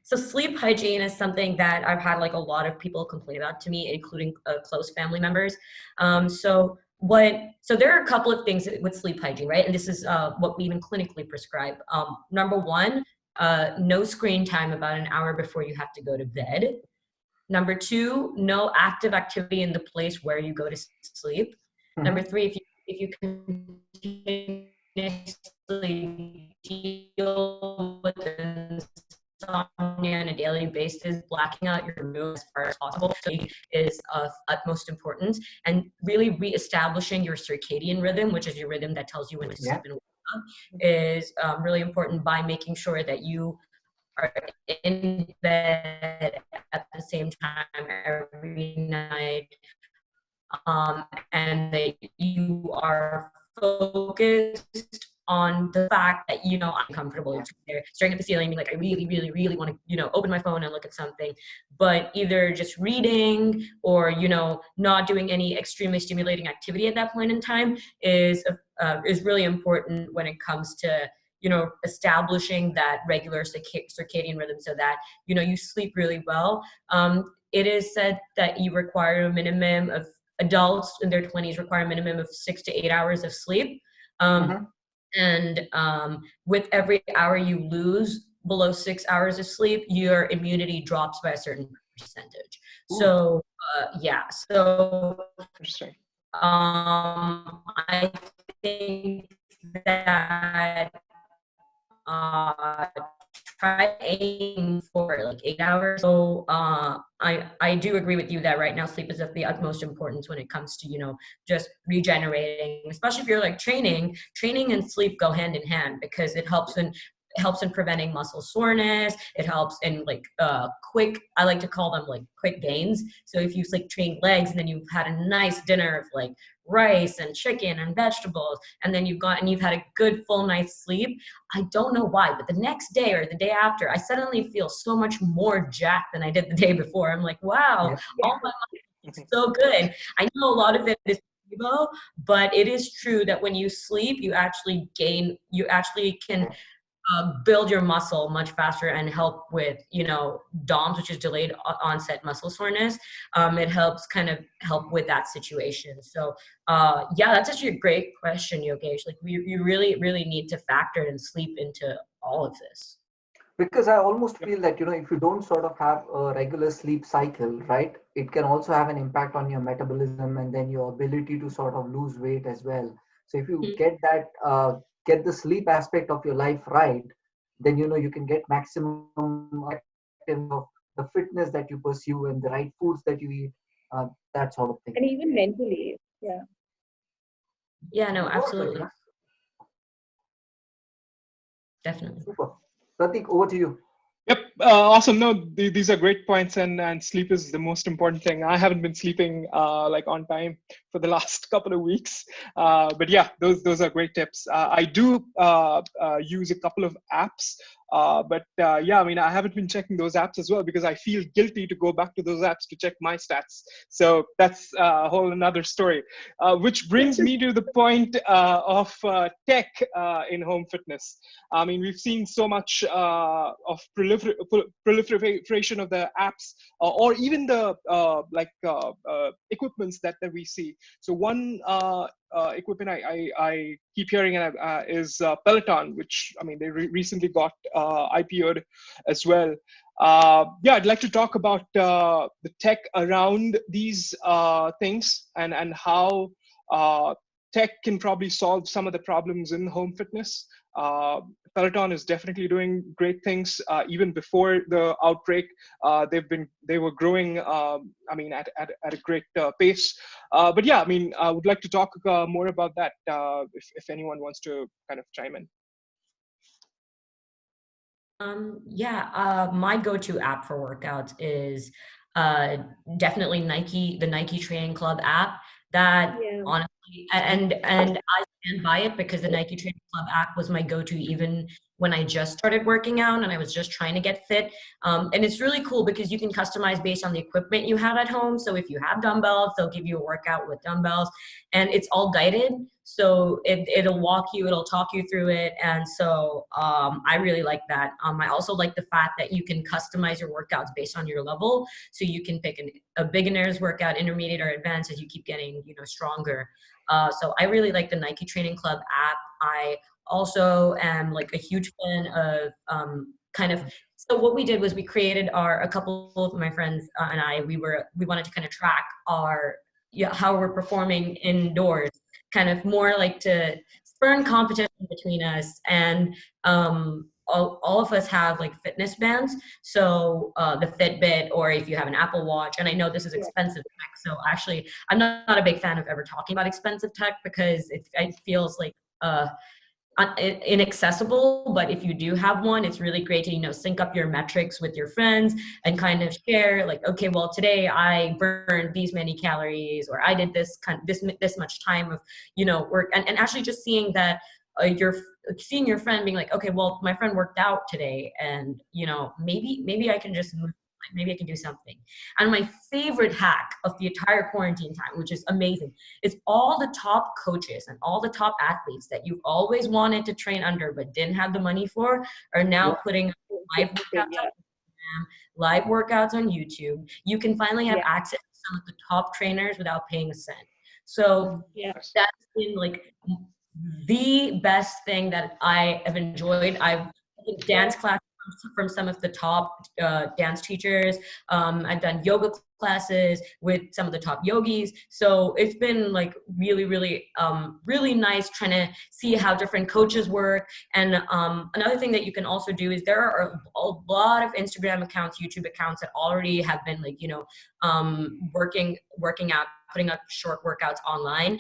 so sleep hygiene is something that I've had like a lot of people complain about to me, including close family members. So there are a couple of things with sleep hygiene, right? And this is what we even clinically prescribe. Number one, no screen time about an hour before you have to go to bed. Number two, no active activity in the place where you go to sleep. Number three, if you continuously deal with insomnia on a daily basis, blacking out your room as far as possible is of utmost importance. And really reestablishing your circadian rhythm, which is your rhythm that tells you when to sleep and wake up, is really important by making sure that you are in bed at the same time every night, and that you are focused on the fact that I'm comfortable there staring at the ceiling, being like, I really, really, really want to open my phone and look at something, but either just reading or not doing any extremely stimulating activity at that point in time is really important when it comes to establishing that regular circadian rhythm so that you sleep really well. It is said that you require a minimum of adults in their 20s require a minimum of 6 to 8 hours of sleep. And with every hour you lose below 6 hours of sleep, your immunity drops by a certain percentage. So Interesting. I think that try aiming for like 8 hours. So I do agree with you that right now sleep is of the utmost importance when it comes to just regenerating, especially if you're like training and sleep go hand in hand, because it helps in preventing muscle soreness. It helps in like I like to call them like quick gains. So if you like train legs and then you've had a nice dinner of like rice and chicken and vegetables, and then you've had a good full night's sleep, I don't know why, but the next day or the day after, I suddenly feel so much more jacked than I did the day before. I'm like, wow, all my muscles are so good. I know a lot of it is placebo, but it is true that when you sleep, you actually can build your muscle much faster and help with DOMS, which is delayed onset muscle soreness. It helps kind of help with that situation. So that's actually a great question, Yogesh. Like you really need to factor in sleep into all of this. Because I almost feel that if you don't sort of have a regular sleep cycle, right, it can also have an impact on your metabolism and then your ability to sort of lose weight as well. So if you get the sleep aspect of your life right, then you can get maximum of the fitness that you pursue and the right foods that you eat, that sort of thing. And even mentally, no, absolutely. Definitely. Super. Pratik, over to you. Yep. Awesome. No, these are great points, and sleep is the most important thing. I haven't been sleeping like on time for the last couple of weeks, but yeah, those are great tips. I do use a couple of apps, but yeah, I mean, I haven't been checking those apps as well because I feel guilty to go back to those apps to check my stats. So that's a whole another story. Which brings me to the point of tech in home fitness. I mean, we've seen so much of proliferation of the apps, or even the equipments that we see. So one equipment I keep hearing is Peloton, which I mean they recently got IPO'd as well. Yeah, I'd like to talk about the tech around these things and how tech can probably solve some of the problems in home fitness. Peloton is definitely doing great things. Even before the outbreak, they were growing. I mean, at a great pace. But yeah, I mean, I would like to talk more about that if anyone wants to kind of chime in. My go-to app for workouts is definitely the Nike Training Club app. That honestly, and I stand by it because the Nike Training Club app was my go-to even when I just started working out and I was just trying to get fit. And it's really cool because you can customize based on the equipment you have at home. So if you have dumbbells, they'll give you a workout with dumbbells, and it's all guided. So it'll talk you through it. And so I really like that. I also like the fact that you can customize your workouts based on your level. So you can pick a beginner's workout, intermediate, or advanced as you keep getting, stronger. So I really like the Nike Training Club app. I also am like a huge fan of so what we did was we created a couple of my friends and I, we wanted to kind of track how we're performing indoors, kind of more like to spurn competition between us. And all of us have like fitness bands. So the Fitbit, or if you have an Apple Watch, and I know this is expensive tech. So actually, I'm not a big fan of ever talking about expensive tech because it feels like inaccessible. But if you do have one, it's really great to sync up your metrics with your friends and kind of share like, okay, well today I burned these many calories, or I did this much time of work, and actually just seeing that you're seeing your friend being like, okay, well my friend worked out today, and maybe I can just move, maybe I can do something. And my favorite hack of the entire quarantine time, which is amazing, is all the top coaches and all the top athletes that you've always wanted to train under but didn't have the money for are now putting live workouts on Instagram, live workouts on YouTube. You can finally have access to some of the top trainers without paying a cent. So that's been like the best thing that I have enjoyed. I've taken dance classes from some of the top dance teachers. I've done yoga classes with some of the top yogis. So it's been like really, really, really nice trying to see how different coaches work. And another thing that you can also do is there are a lot of Instagram accounts, YouTube accounts that already have been like, working out, putting up short workouts online.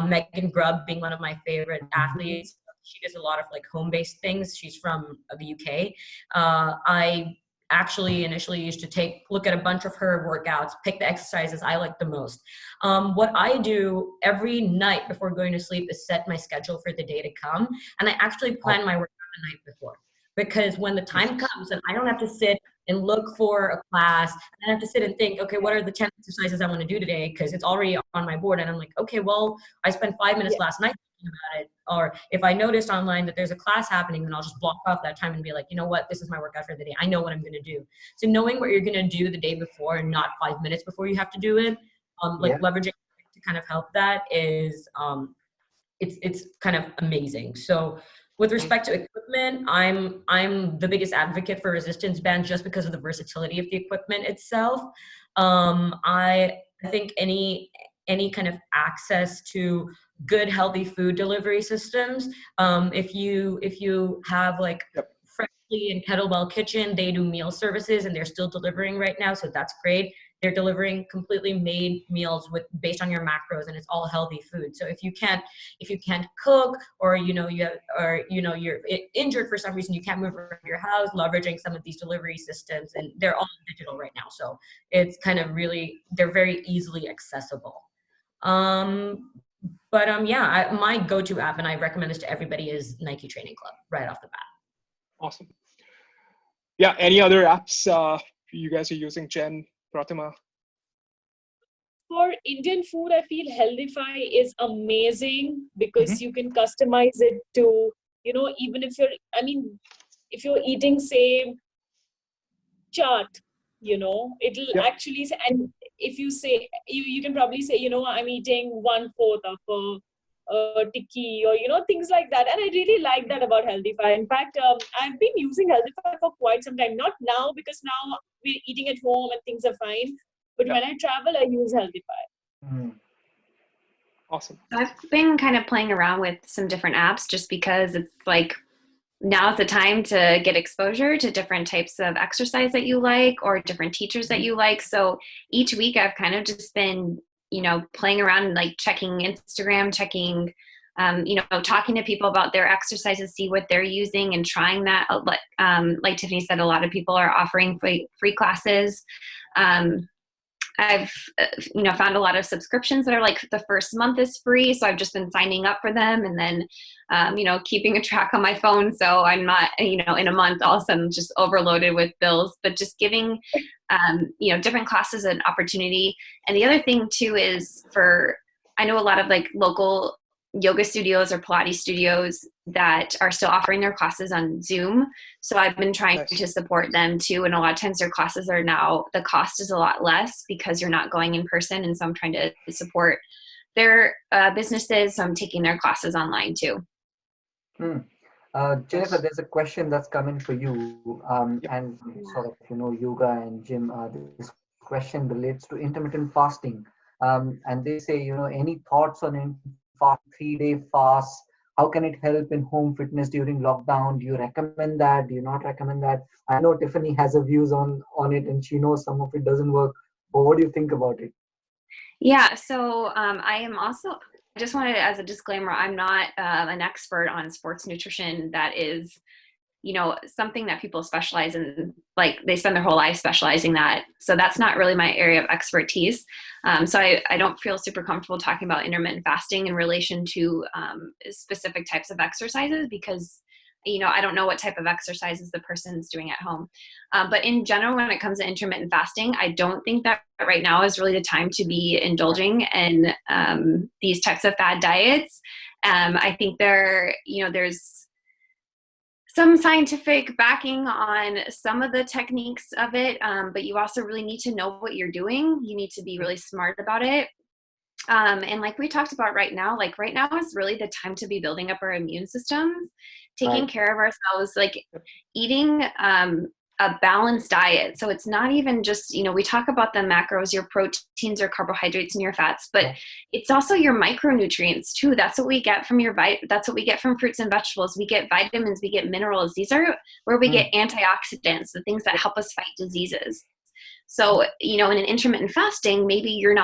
Megan Grubb being one of my favorite athletes. She does a lot of like home-based things. She's from the UK. I actually initially used to look at a bunch of her workouts, pick the exercises I like the most. What I do every night before going to sleep is set my schedule for the day to come. And I actually plan my workout the night before. Because when the time comes and I don't have to sit and look for a class, I have to sit and think, okay, what are the 10 exercises I want to do today? Because it's already on my board. And I'm like, okay, well, I spent 5 minutes last night thinking about it. Or if I noticed online that there's a class happening, then I'll just block off that time and be like, you know what, this is my workout for the day. I know what I'm going to do. So knowing what you're going to do the day before and not 5 minutes before you have to do it, leveraging to kind of help that is, it's kind of amazing. So with respect to equipment, I'm the biggest advocate for resistance bands just because of the versatility of the equipment itself. I think any kind of access to good healthy food delivery systems. If you have like Freshly and Kettlebell Kitchen, they do meal services and they're still delivering right now, so that's great. they're delivering completely made meals based on your macros, and it's all healthy food. So if you can't cook, or you're injured for some reason, you can't move around your house, leveraging some of these delivery systems, and they're all digital right now. So it's kind of they're very easily accessible. My go-to app, and I recommend this to everybody, is Nike Training Club right off the bat. Awesome. Yeah. Any other apps you guys are using, Jen, Pratima? For Indian food, I feel Healthify is amazing because you can customize it to, even if if you're eating, say, chaat, it'll actually say, and if you say, you can probably say, I'm eating 1/4 of a tikki, or, things like that. And I really like that about Healthify. In fact, I've been using Healthify for quite some time. Not now, because now we're eating at home and things are fine. But when I travel, I use Healthify. Awesome. I've been kind of playing around with some different apps just because it's like, now's the time to get exposure to different types of exercise that you like, or different teachers that you like. So each week I've kind of just been, playing around and like checking Instagram, checking, talking to people about their exercises, see what they're using and trying that. Like Tiffany said, a lot of people are offering free classes. I've, found a lot of subscriptions that are like the first month is free. So I've just been signing up for them, and then, keeping a track on my phone. So I'm not, in a month, all of a sudden just overloaded with bills, but just giving, different classes an opportunity. And the other thing too is I know a lot of like local yoga studios or Pilates studios that are still offering their classes on Zoom. So I've been trying to support them too. And a lot of times their classes are now, the cost is a lot less because you're not going in person. And so I'm trying to support their businesses. So I'm taking their classes online too. Jennifer, there's a question that's coming for you. And sort of, yoga and gym. This question relates to intermittent fasting. And they say, any thoughts on 3-day fast? How can it help in home fitness during lockdown? Do you recommend that? Do you not recommend that? I know Tiffany has her views on it, and she knows some of it doesn't work. But what do you think about it? Yeah, so I just wanted, as a disclaimer, I'm not an expert on sports nutrition. That is, something that people specialize in, like they spend their whole life specializing that. So that's not really my area of expertise. So I don't feel super comfortable talking about intermittent fasting in relation to specific types of exercises, because I don't know what type of exercises the person's doing at home. But in general, when it comes to intermittent fasting, I don't think that right now is really the time to be indulging in these types of fad diets. I think there's some scientific backing on some of the techniques of it, but you also really need to know what you're doing. You need to be really smart about it. And like we talked about right now is really the time to be building up our immune systems, taking care of ourselves, like eating a balanced diet. So it's not even just, we talk about the macros, your proteins, your carbohydrates, and your fats, but it's also your micronutrients too. That's what we get from that's what we get from fruits and vegetables. We get vitamins, we get minerals. These are where we get antioxidants, the things that help us fight diseases. So, in an intermittent fasting, maybe you're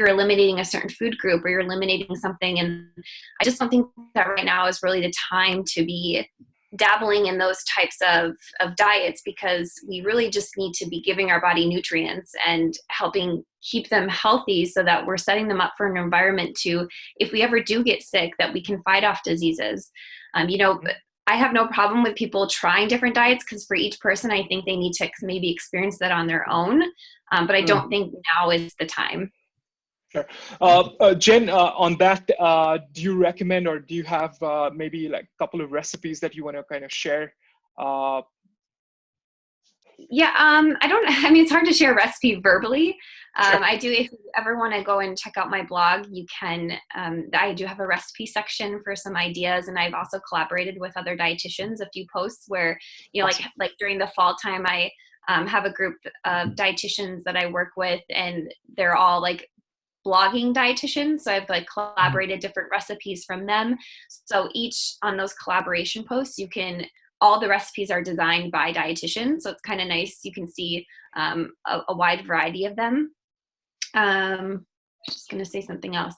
eliminating a certain food group, or you're eliminating something. And I just don't think that right now is really the time to be dabbling in those types of diets, because we really just need to be giving our body nutrients and helping keep them healthy, so that we're setting them up for an environment to, if we ever do get sick, that we can fight off diseases. I have no problem with people trying different diets, because for each person, I think they need to maybe experience that on their own. But I don't think now is the time. Sure. Jen, on that, do you recommend, or do you have maybe like a couple of recipes that you want to kind of share? It's hard to share a recipe verbally. Sure. I do, if you ever want to go and check out my blog, you can. I do have a recipe section for some ideas, and I've also collaborated with other dietitians, a few posts where, Awesome. like during the fall time, I have a group of dietitians that I work with, and they're all like blogging dietitians. So I've like collaborated different recipes from them. So each on those collaboration posts, you can all the recipes are designed by dietitians, so it's kind of nice. You can see a wide variety of them. I was just going to say something else.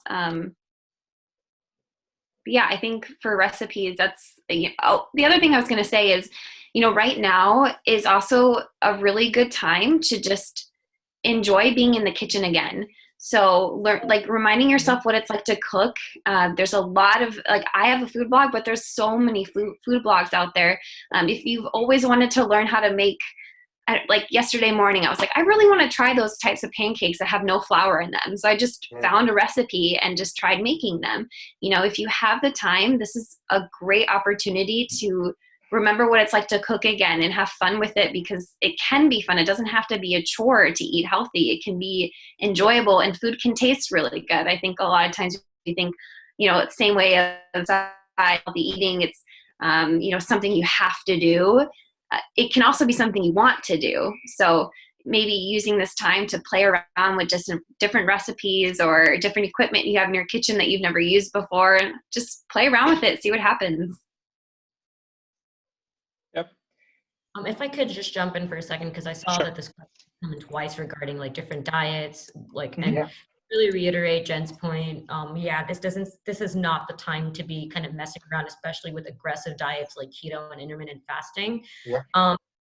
Yeah, I think for recipes, that's, the other thing I was going to say is, right now is also a really good time to just enjoy being in the kitchen again. So reminding yourself what it's like to cook. There's a lot of, I have a food blog, but there's so many food blogs out there. If you've always wanted to learn how to make, like yesterday morning, I was like, I really want to try those types of pancakes that have no flour in them. So I just found a recipe and just tried making them. If you have the time, this is a great opportunity to remember what it's like to cook again and have fun with it, because it can be fun. It doesn't have to be a chore to eat healthy. It can be enjoyable, and food can taste really good. I think a lot of times we think, same way as healthy eating, it's, something you have to do. It can also be something you want to do. So maybe using this time to play around with just different recipes or different equipment you have in your kitchen that you've never used before, and just play around with it, see what happens. Yep. If I could just jump in for a second, because I saw that this question came twice regarding different diets, and really reiterate Jen's point. This is not the time to be kind of messing around, especially with aggressive diets like keto and intermittent fasting.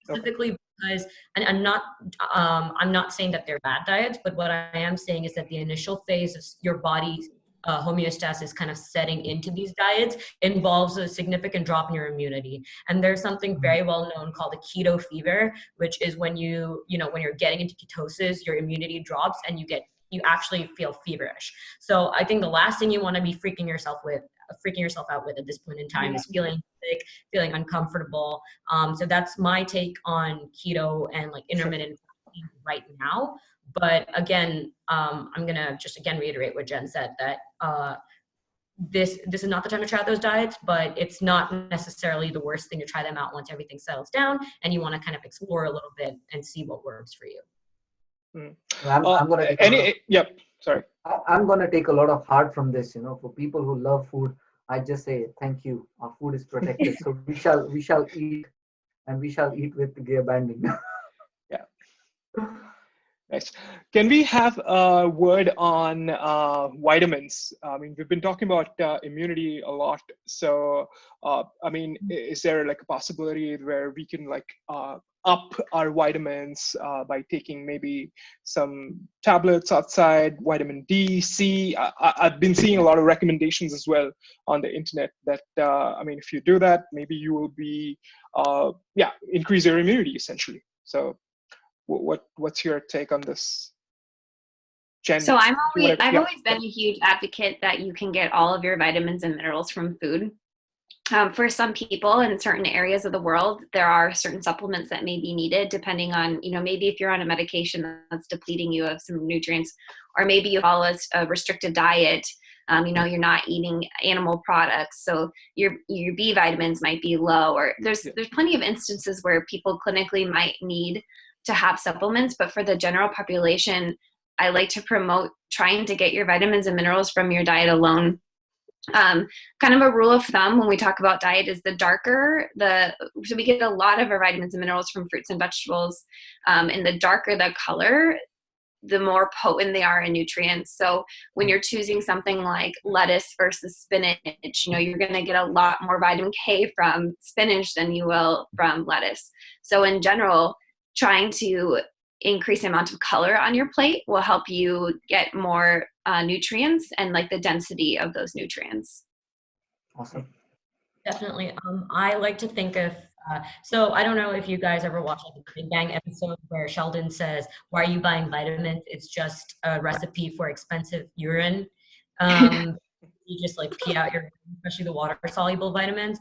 Specifically because, and I'm not saying that they're bad diets, but what I am saying is that the initial phase of your body's homeostasis kind of setting into these diets involves a significant drop in your immunity. And there's something very well known called the keto fever, which is when when you're getting into ketosis, your immunity drops and you actually feel feverish. So I think the last thing you want to be freaking yourself out with at this point in time is feeling sick, feeling uncomfortable. So that's my take on keto and intermittent fasting right now. But again, I'm gonna just again reiterate what Jen said, that this is not the time to try out those diets, but it's not necessarily the worst thing to try them out once everything settles down and you want to kind of explore a little bit and see what works for you. I'm going to sorry. I'm going to take a lot of heart from this. For people who love food, I just say thank you. Our food is protected, so we shall eat, and we shall eat with gay abandon. Nice. Can we have a word on vitamins? I mean, we've been talking about immunity a lot. So, is there a possibility where we can up our vitamins by taking maybe some tablets outside, vitamin D, C? I've been seeing a lot of recommendations as well on the internet that, if you do that, maybe you will be, increase your immunity essentially. So, what's your take on this, Jen? So I've always been a huge advocate that you can get all of your vitamins and minerals from food. For some people in certain areas of the world, there are certain supplements that may be needed depending on, maybe if you're on a medication that's depleting you of some nutrients, or maybe you follow a restricted diet. You're not eating animal products, so your B vitamins might be low, or there's plenty of instances where people clinically might need to have supplements, but for the general population, I like to promote trying to get your vitamins and minerals from your diet alone. Kind of a rule of thumb when we talk about diet is so we get a lot of our vitamins and minerals from fruits and vegetables, and the darker the color, the more potent they are in nutrients. So when you're choosing something like lettuce versus spinach, you're going to get a lot more vitamin K from spinach than you will from lettuce. So in general, trying to increase the amount of color on your plate will help you get more nutrients and the density of those nutrients. Awesome. Definitely. I like to think of, so I don't know if you guys ever watched the Big Bang episode where Sheldon says, "Why are you buying vitamins? It's just a recipe for expensive urine." You just pee out your, especially the water soluble vitamins.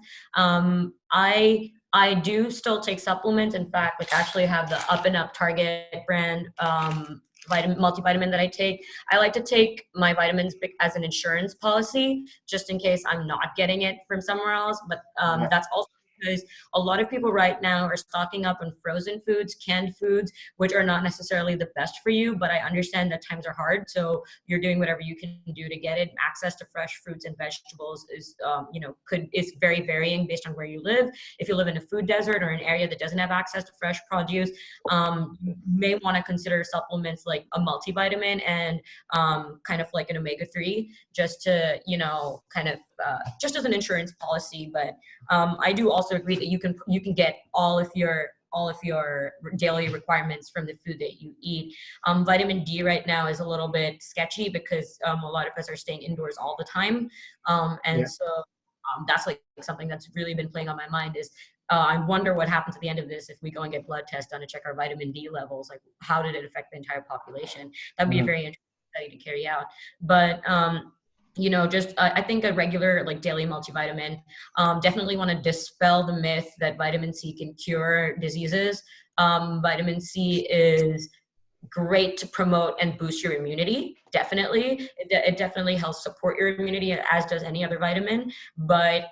I do still take supplements. In fact, actually have the Up and Up Target brand multivitamin that I take. I like to take my vitamins as an insurance policy, just in case I'm not getting it from somewhere else. But that's also because a lot of people right now are stocking up on frozen foods, canned foods, which are not necessarily the best for you, but I understand that times are hard. So you're doing whatever you can do to get it. Access to fresh fruits and vegetables is, is very varying based on where you live. If you live in a food desert or an area that doesn't have access to fresh produce, you may want to consider supplements like a multivitamin and kind of like an omega-3, just to, just as an insurance policy. But I do also agree that you can get all of your daily requirements from the food that you eat. Vitamin D right now is a little bit sketchy because a lot of us are staying indoors all the time. So that's like something that's really been playing on my mind is I wonder what happens at the end of this if we go and get blood tests done to check our vitamin D levels. Like, how did it affect the entire population? That'd be a very interesting study to carry out. But I think a regular like daily multivitamin, definitely want to dispel the myth that vitamin C can cure diseases. Vitamin C is great to promote and boost your immunity. Definitely. It definitely helps support your immunity, as does any other vitamin. But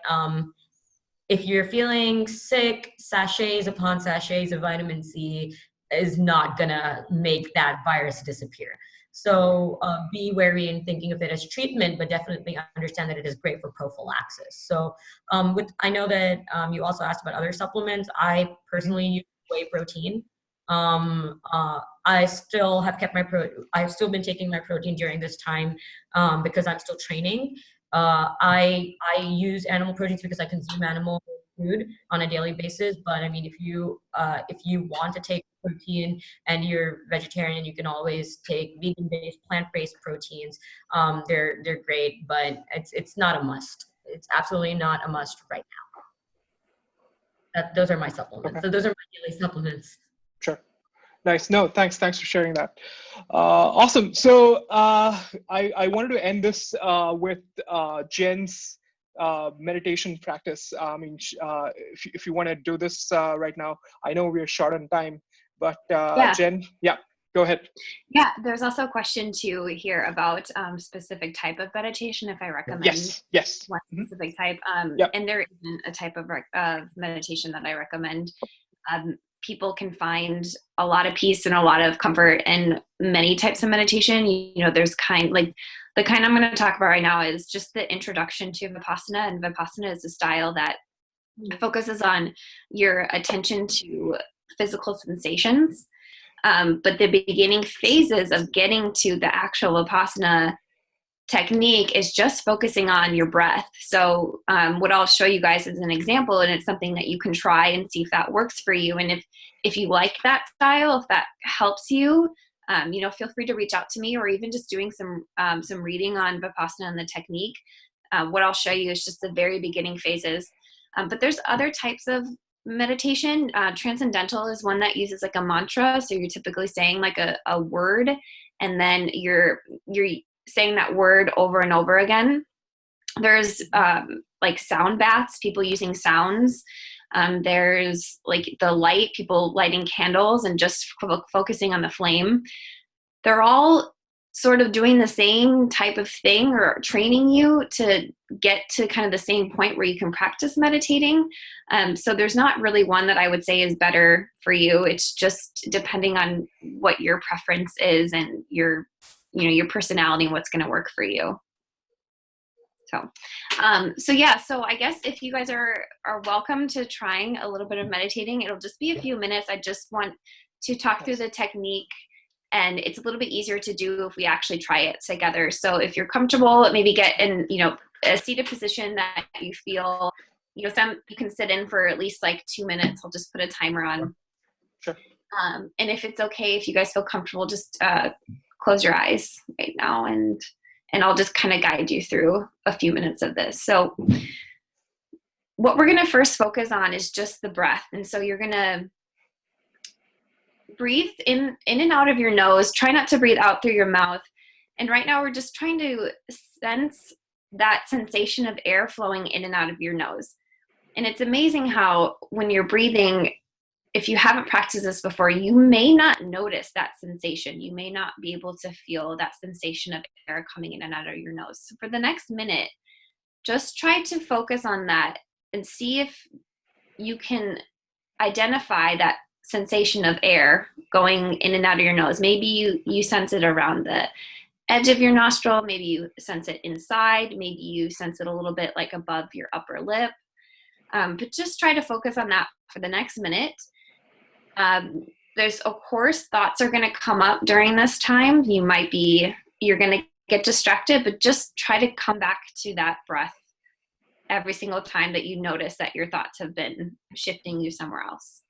if you're feeling sick, sachets upon sachets of vitamin C is not gonna make that virus disappear. So be wary in thinking of it as treatment, but definitely understand that it is great for prophylaxis. So I know that you also asked about other supplements. I personally use whey protein. I still have kept I've still been taking my protein during this time because I'm still training. I use animal proteins because I consume animal food on a daily basis. But I mean, if you want to take protein and you're vegetarian, you can always take vegan-based, plant-based proteins. They're great, but it's not a must. It's absolutely not a must right now. Those are my supplements. Okay. So those are my daily supplements. Sure. Nice. No, thanks for sharing that. Awesome. So I wanted to end this with Jen's meditation practice. I mean, if you want to do this right now, I know we're short on time, but Jen, go ahead. Yeah, there's also a question too here about specific type of meditation, if I recommend yes. one specific type. And there isn't a type of meditation that I recommend. People can find a lot of peace and a lot of comfort in many types of meditation. There's the kind I'm going to talk about right now is just the introduction to Vipassana. And Vipassana is a style that focuses on your attention to physical sensations. But the beginning phases of getting to the actual Vipassana technique is just focusing on your breath. So what I'll show you guys is an example, and it's something that you can try and see if that works for you. And if you like that style, if that helps you, feel free to reach out to me, or even just doing some reading on Vipassana and the technique. What I'll show you is just the very beginning phases. But there's other types of meditation. Transcendental is one that uses like a mantra. So you're typically saying like a word, and then you're saying that word over and over again. There's like sound baths, people using sounds. There's like the light, people lighting candles and just focusing on the flame. They're all sort of doing the same type of thing, or training you to get to kind of the same point where you can practice meditating. So there's not really one that I would say is better for you. It's just depending on what your preference is and your personality and what's going to work for you. So I guess if you guys are welcome to trying a little bit of meditating, it'll just be a few minutes. I just want to talk through the technique, and it's a little bit easier to do if we actually try it together. So if you're comfortable, maybe get in, a seated position that you feel, you can sit in for at least like 2 minutes. I'll just put a timer on. Sure. And if it's okay, if you guys feel comfortable, just close your eyes right now, and I'll just kind of guide you through a few minutes of this. So what we're going to first focus on is just the breath. And so you're going to breathe in and out of your nose. Try not to breathe out through your mouth. And right now we're just trying to sense that sensation of air flowing in and out of your nose. And it's amazing how when you're breathing, if you haven't practiced this before, you may not notice that sensation. You may not be able to feel that sensation of air coming in and out of your nose. So for the next minute, just try to focus on that and see if you can identify that sensation of air going in and out of your nose. Maybe you sense it around the edge of your nostril, maybe you sense it inside, maybe you sense it a little bit like above your upper lip. But just try to focus on that for the next minute. There's, of course, thoughts are going to come up during this time. You're going to get distracted, but just try to come back to that breath every single time that you notice that your thoughts have been shifting you somewhere else.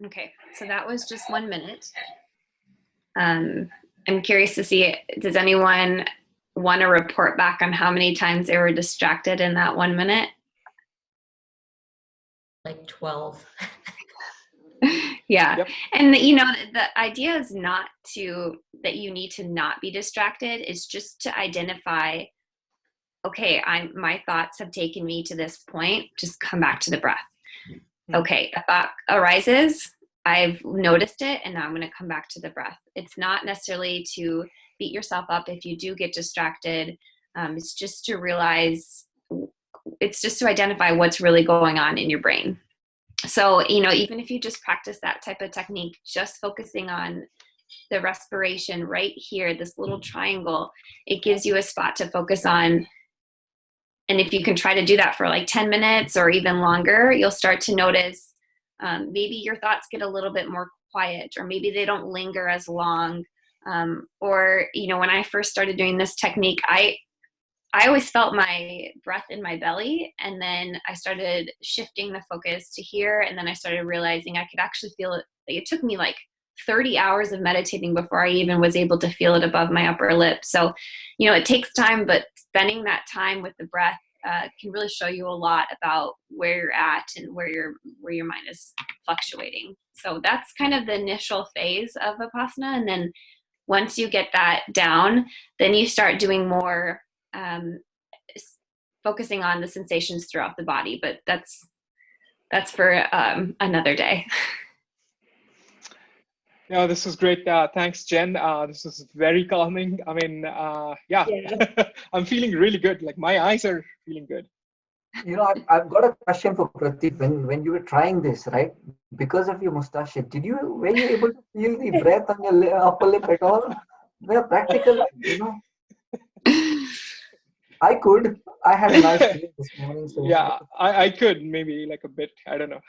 Okay, so that was just 1 minute. I'm curious to see, does anyone want to report back on how many times they were distracted in that 1 minute? Like 12. Yeah. Yep. And the idea is not that you need to not be distracted. It's just to identify, okay, my thoughts have taken me to this point. Just come back to the breath. Okay, a thought arises. I've noticed it, and now I'm going to come back to the breath. It's not necessarily to beat yourself up if you do get distracted. It's just to realize, it's just to identify what's really going on in your brain. So, even if you just practice that type of technique, just focusing on the respiration right here, this little triangle, it gives you a spot to focus on. And if you can try to do that for like 10 minutes or even longer, you'll start to notice maybe your thoughts get a little bit more quiet, or maybe they don't linger as long. Or, when I first started doing this technique, I always felt my breath in my belly, and then I started shifting the focus to here, and then I started realizing I could actually feel it. It took me like 30 hours of meditating before I even was able to feel it above my upper lip. So, it takes time, but spending that time with the breath can really show you a lot about where you're at and where your mind is fluctuating. So that's kind of the initial phase of Vipassana. And then once you get that down, then you start doing more focusing on the sensations throughout the body, but that's for another day. Yeah, this is great. Thanks, Jen. This is very calming. I mean, yeah. I'm feeling really good. Like my eyes are feeling good. I've got a question for Pratik. When you were trying this, right? Because of your mustache, were you able to feel the breath on your upper lip at all? Well, practical, I could. I had a nice sleep this morning. So yeah, I could maybe like a bit. I don't know.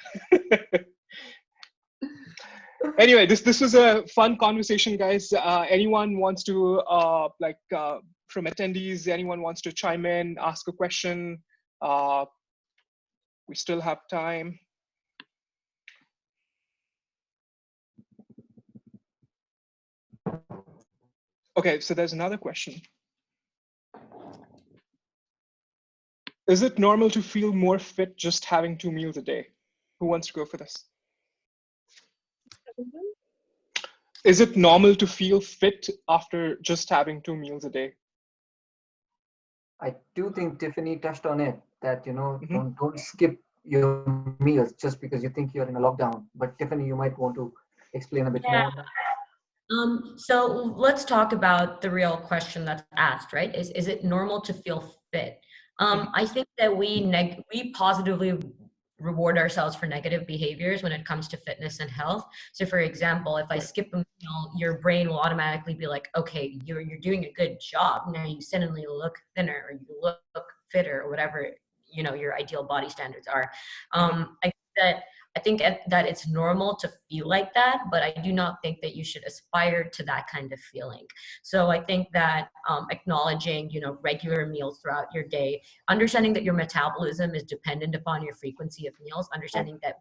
Anyway, this was a fun conversation, guys. Anyone wants to from attendees, anyone wants to chime in, ask a question? We still have time. Okay, so there's another question. Is it normal to feel more fit just having 2 meals a day? Who wants to go for this? Is it normal to feel fit after just having 2 meals a day? I do think Tiffany touched on it, that don't skip your meals just because you think you're in a lockdown. But Tiffany, you might want to explain a bit more. So let's talk about the real question that's asked, right? Is it normal to feel fit? I think that we positively reward ourselves for negative behaviors when it comes to fitness and health. So for example, if I skip a meal, your brain will automatically be like, okay, you're doing a good job. Now you suddenly look thinner, or you look fitter, or whatever, you know, your ideal body standards are. I think that it's normal to feel like that, but I do not think that you should aspire to that kind of feeling. So I think that acknowledging, you know, regular meals throughout your day, understanding that your metabolism is dependent upon your frequency of meals, understanding that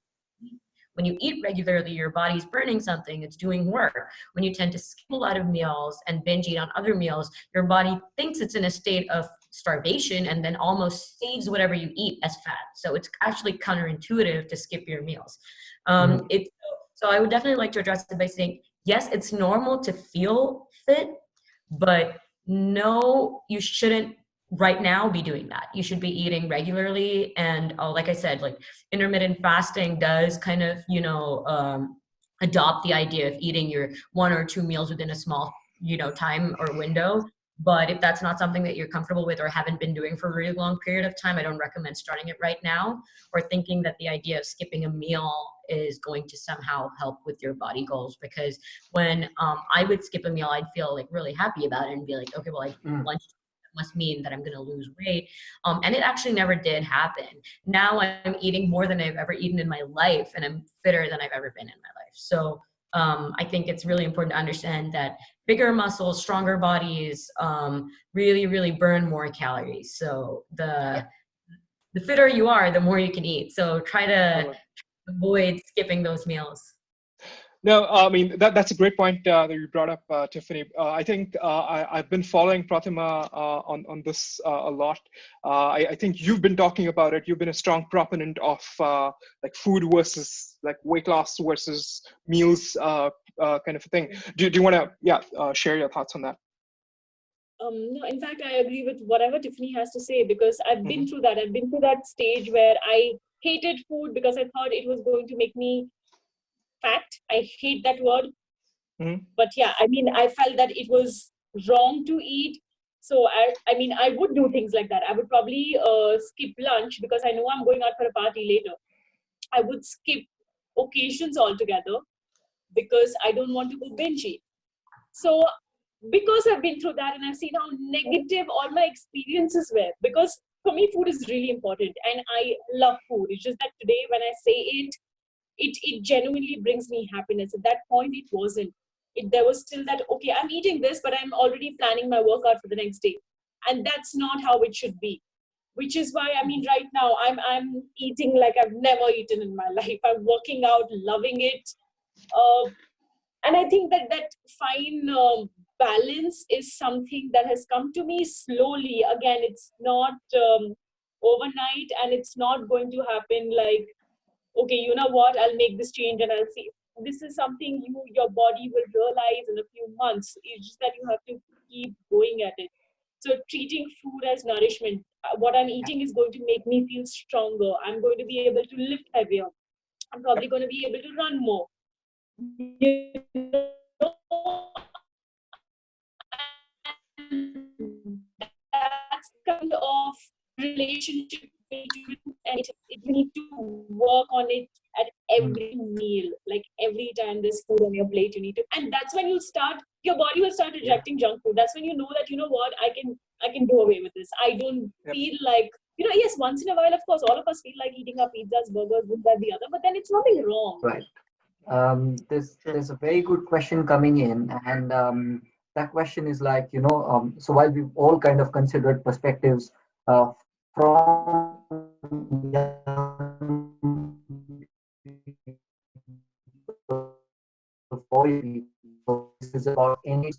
when you eat regularly, your body's burning something, it's doing work. When you tend to skip a lot of meals and binge eat on other meals, your body thinks it's in a state of starvation and then almost saves whatever you eat as fat. So it's actually counterintuitive to skip your meals. So I would definitely like to address it by saying, yes, it's normal to feel fit, but no, you shouldn't right now be doing that. You should be eating regularly. And like I said, like intermittent fasting does kind of, you know, adopt the idea of eating your 1 or 2 meals within a small, you know, time or window. But if that's not something that you're comfortable with or haven't been doing for a really long period of time, I don't recommend starting it right now, or thinking that the idea of skipping a meal is going to somehow help with your body goals. Because when I would skip a meal, I'd feel like really happy about it and be like, okay, well, I did lunch, must mean that I'm going to lose weight. And it actually never did happen. Now I'm eating more than I've ever eaten in my life, and I'm fitter than I've ever been in my life. So I think it's really important to understand that bigger muscles, stronger bodies really, really burn more calories. So the fitter you are, the more you can eat. So try to avoid skipping those meals. No, I mean, that's a great point that you brought up, Tiffany. I think I've been following Pratima on this a lot. I think you've been talking about it. You've been a strong proponent of like food versus like weight loss versus meals kind of a thing. Do you want to share your thoughts on that? No, in fact, I agree with whatever Tiffany has to say, because I've been through that. I've been through that stage where I hated food because I thought it was going to make me fat. I hate that word. But yeah, I mean, I felt that it was wrong to eat. So I mean, I would do things like that. I would probably skip lunch because I know I'm going out for a party later. I would skip occasions altogether because I don't want to go binge eat. So because I've been through that and I've seen how negative all my experiences were, because for me, food is really important and I love food. It's just that today when I say it genuinely brings me happiness. At that point, it wasn't. There was still that, okay, I'm eating this, but I'm already planning my workout for the next day. And that's not how it should be. Which is why, I mean, right now, I'm eating like I've never eaten in my life. I'm working out, loving it. And I think that fine balance is something that has come to me slowly. Again, it's not overnight, and it's not going to happen like, okay, you know what, I'll make this change and I'll see. This is something your body will realize in a few months. It's just that you have to keep going at it. So treating food as nourishment, what I'm eating is going to make me feel stronger. I'm going to be able to lift heavier. I'm probably going to be able to run more. You know, that's kind of relationship and you need to work on it at every meal. Like every time there's food on your plate, you need to, and that's when your body will start rejecting junk food. That's when you know that, you know what, I can do away with this. I don't feel like, you know, yes, once in a while, of course, all of us feel like eating our pizzas, burgers, this, that, the other, but then it's nothing wrong. Right. There's a very good question coming in, and that question is like, so while we've all kind of considered perspectives from young people, this is about any.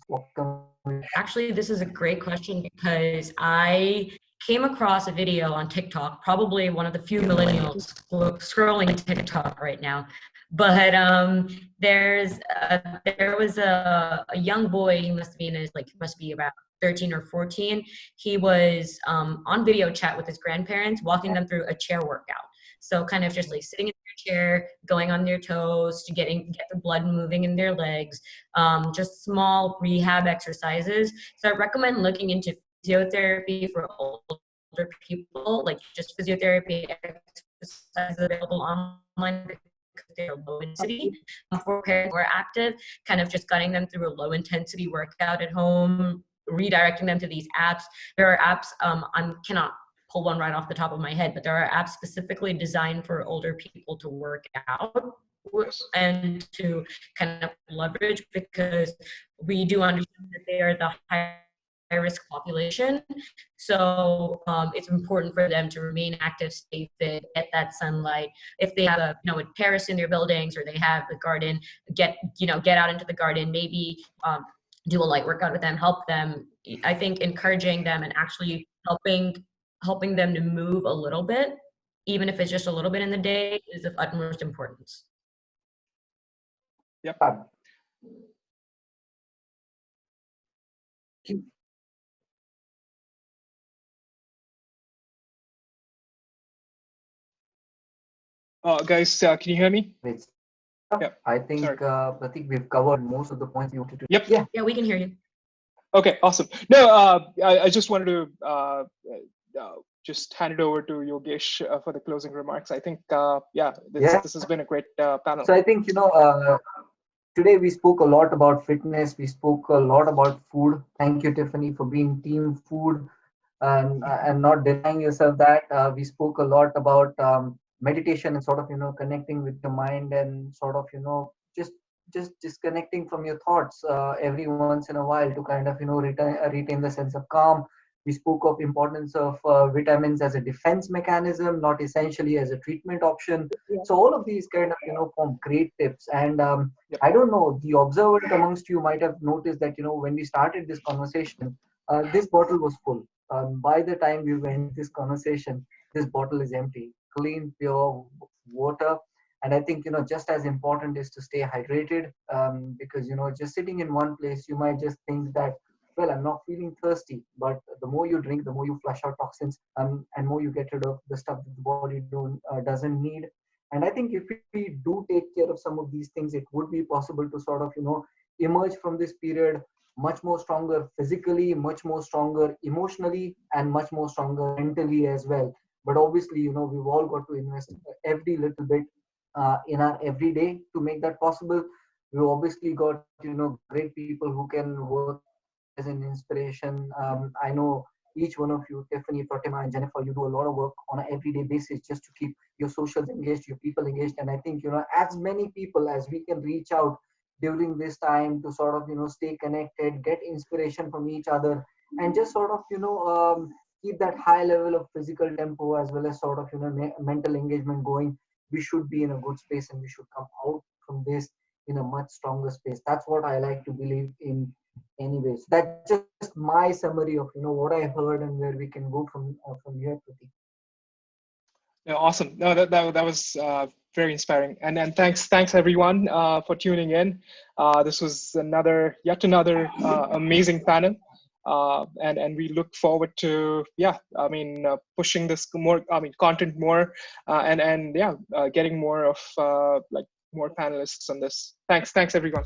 Actually, this is a great question because I came across a video on TikTok, probably one of the few millennials scrolling TikTok right now. But there was a young boy. He must be about 13 or 14. He was on video chat with his grandparents, walking them through a chair workout. So kind of just like sitting in your chair, going on their toes to get the blood moving in their legs, just small rehab exercises. So I recommend looking into physiotherapy for older people, like just physiotherapy exercises available online because they're low intensity for parents who are active, kind of just gunning them through a low intensity workout at home, redirecting them to these apps. There are apps, I cannot pull one right off the top of my head, but there are apps specifically designed for older people to work out and to kind of leverage, because we do understand that they are the high risk population. So it's important for them to remain active, stay fit, get that sunlight. If they have a terrace in their buildings, or they have the garden, get out into the garden, maybe do a light workout with them, help them. I think encouraging them and actually helping them to move a little bit, even if it's just a little bit in the day, is of utmost importance. Yep. Guys, can you hear me? Yeah. I think, Pratik, we've covered most of the points you wanted to. Yep. Yeah, we can hear you. Okay, awesome. No, I just wanted to just hand it over to Yogesh for the closing remarks. I think, this has been a great panel. So I think, today we spoke a lot about fitness. We spoke a lot about food. Thank you, Tiffany, for being team food and not denying yourself that. We spoke a lot about meditation and sort of, connecting with your mind and sort of, just disconnecting from your thoughts every once in a while to kind of, retain the sense of calm. We spoke of importance of vitamins as a defense mechanism, not essentially as a treatment option. So all of these kind of, form great tips. And I don't know, the observant amongst you might have noticed that, when we started this conversation, this bottle was full. By the time we end this conversation, this bottle is empty. Clean, pure water. And I think, just as important is to stay hydrated, because, just sitting in one place, you might just think that, well, I'm not feeling thirsty. But the more you drink, the more you flush out toxins, and more you get rid of the stuff that the body doesn't need. And I think if we do take care of some of these things, it would be possible to sort of, emerge from this period much more stronger physically, much more stronger emotionally, and much more stronger mentally as well. But obviously, we've all got to invest every little bit in our everyday to make that possible. We've obviously got, great people who can work as an inspiration. I know each one of you, Tiffany, Protima, and Jennifer, you do a lot of work on an everyday basis just to keep your socials engaged, your people engaged. And I think, as many people as we can reach out during this time to sort of, stay connected, get inspiration from each other, and just sort of, keep that high level of physical tempo as well as sort of, mental engagement going, we should be in a good space, and we should come out from this in a much stronger space. That's what I like to believe in. Anyways, that's just my summary of what I heard and where we can go from here, Pratik. Yeah, awesome. No, that was very inspiring. And thanks everyone for tuning in. This was yet another amazing panel. And we look forward to pushing this content more and getting more of more panelists on this. Thanks everyone.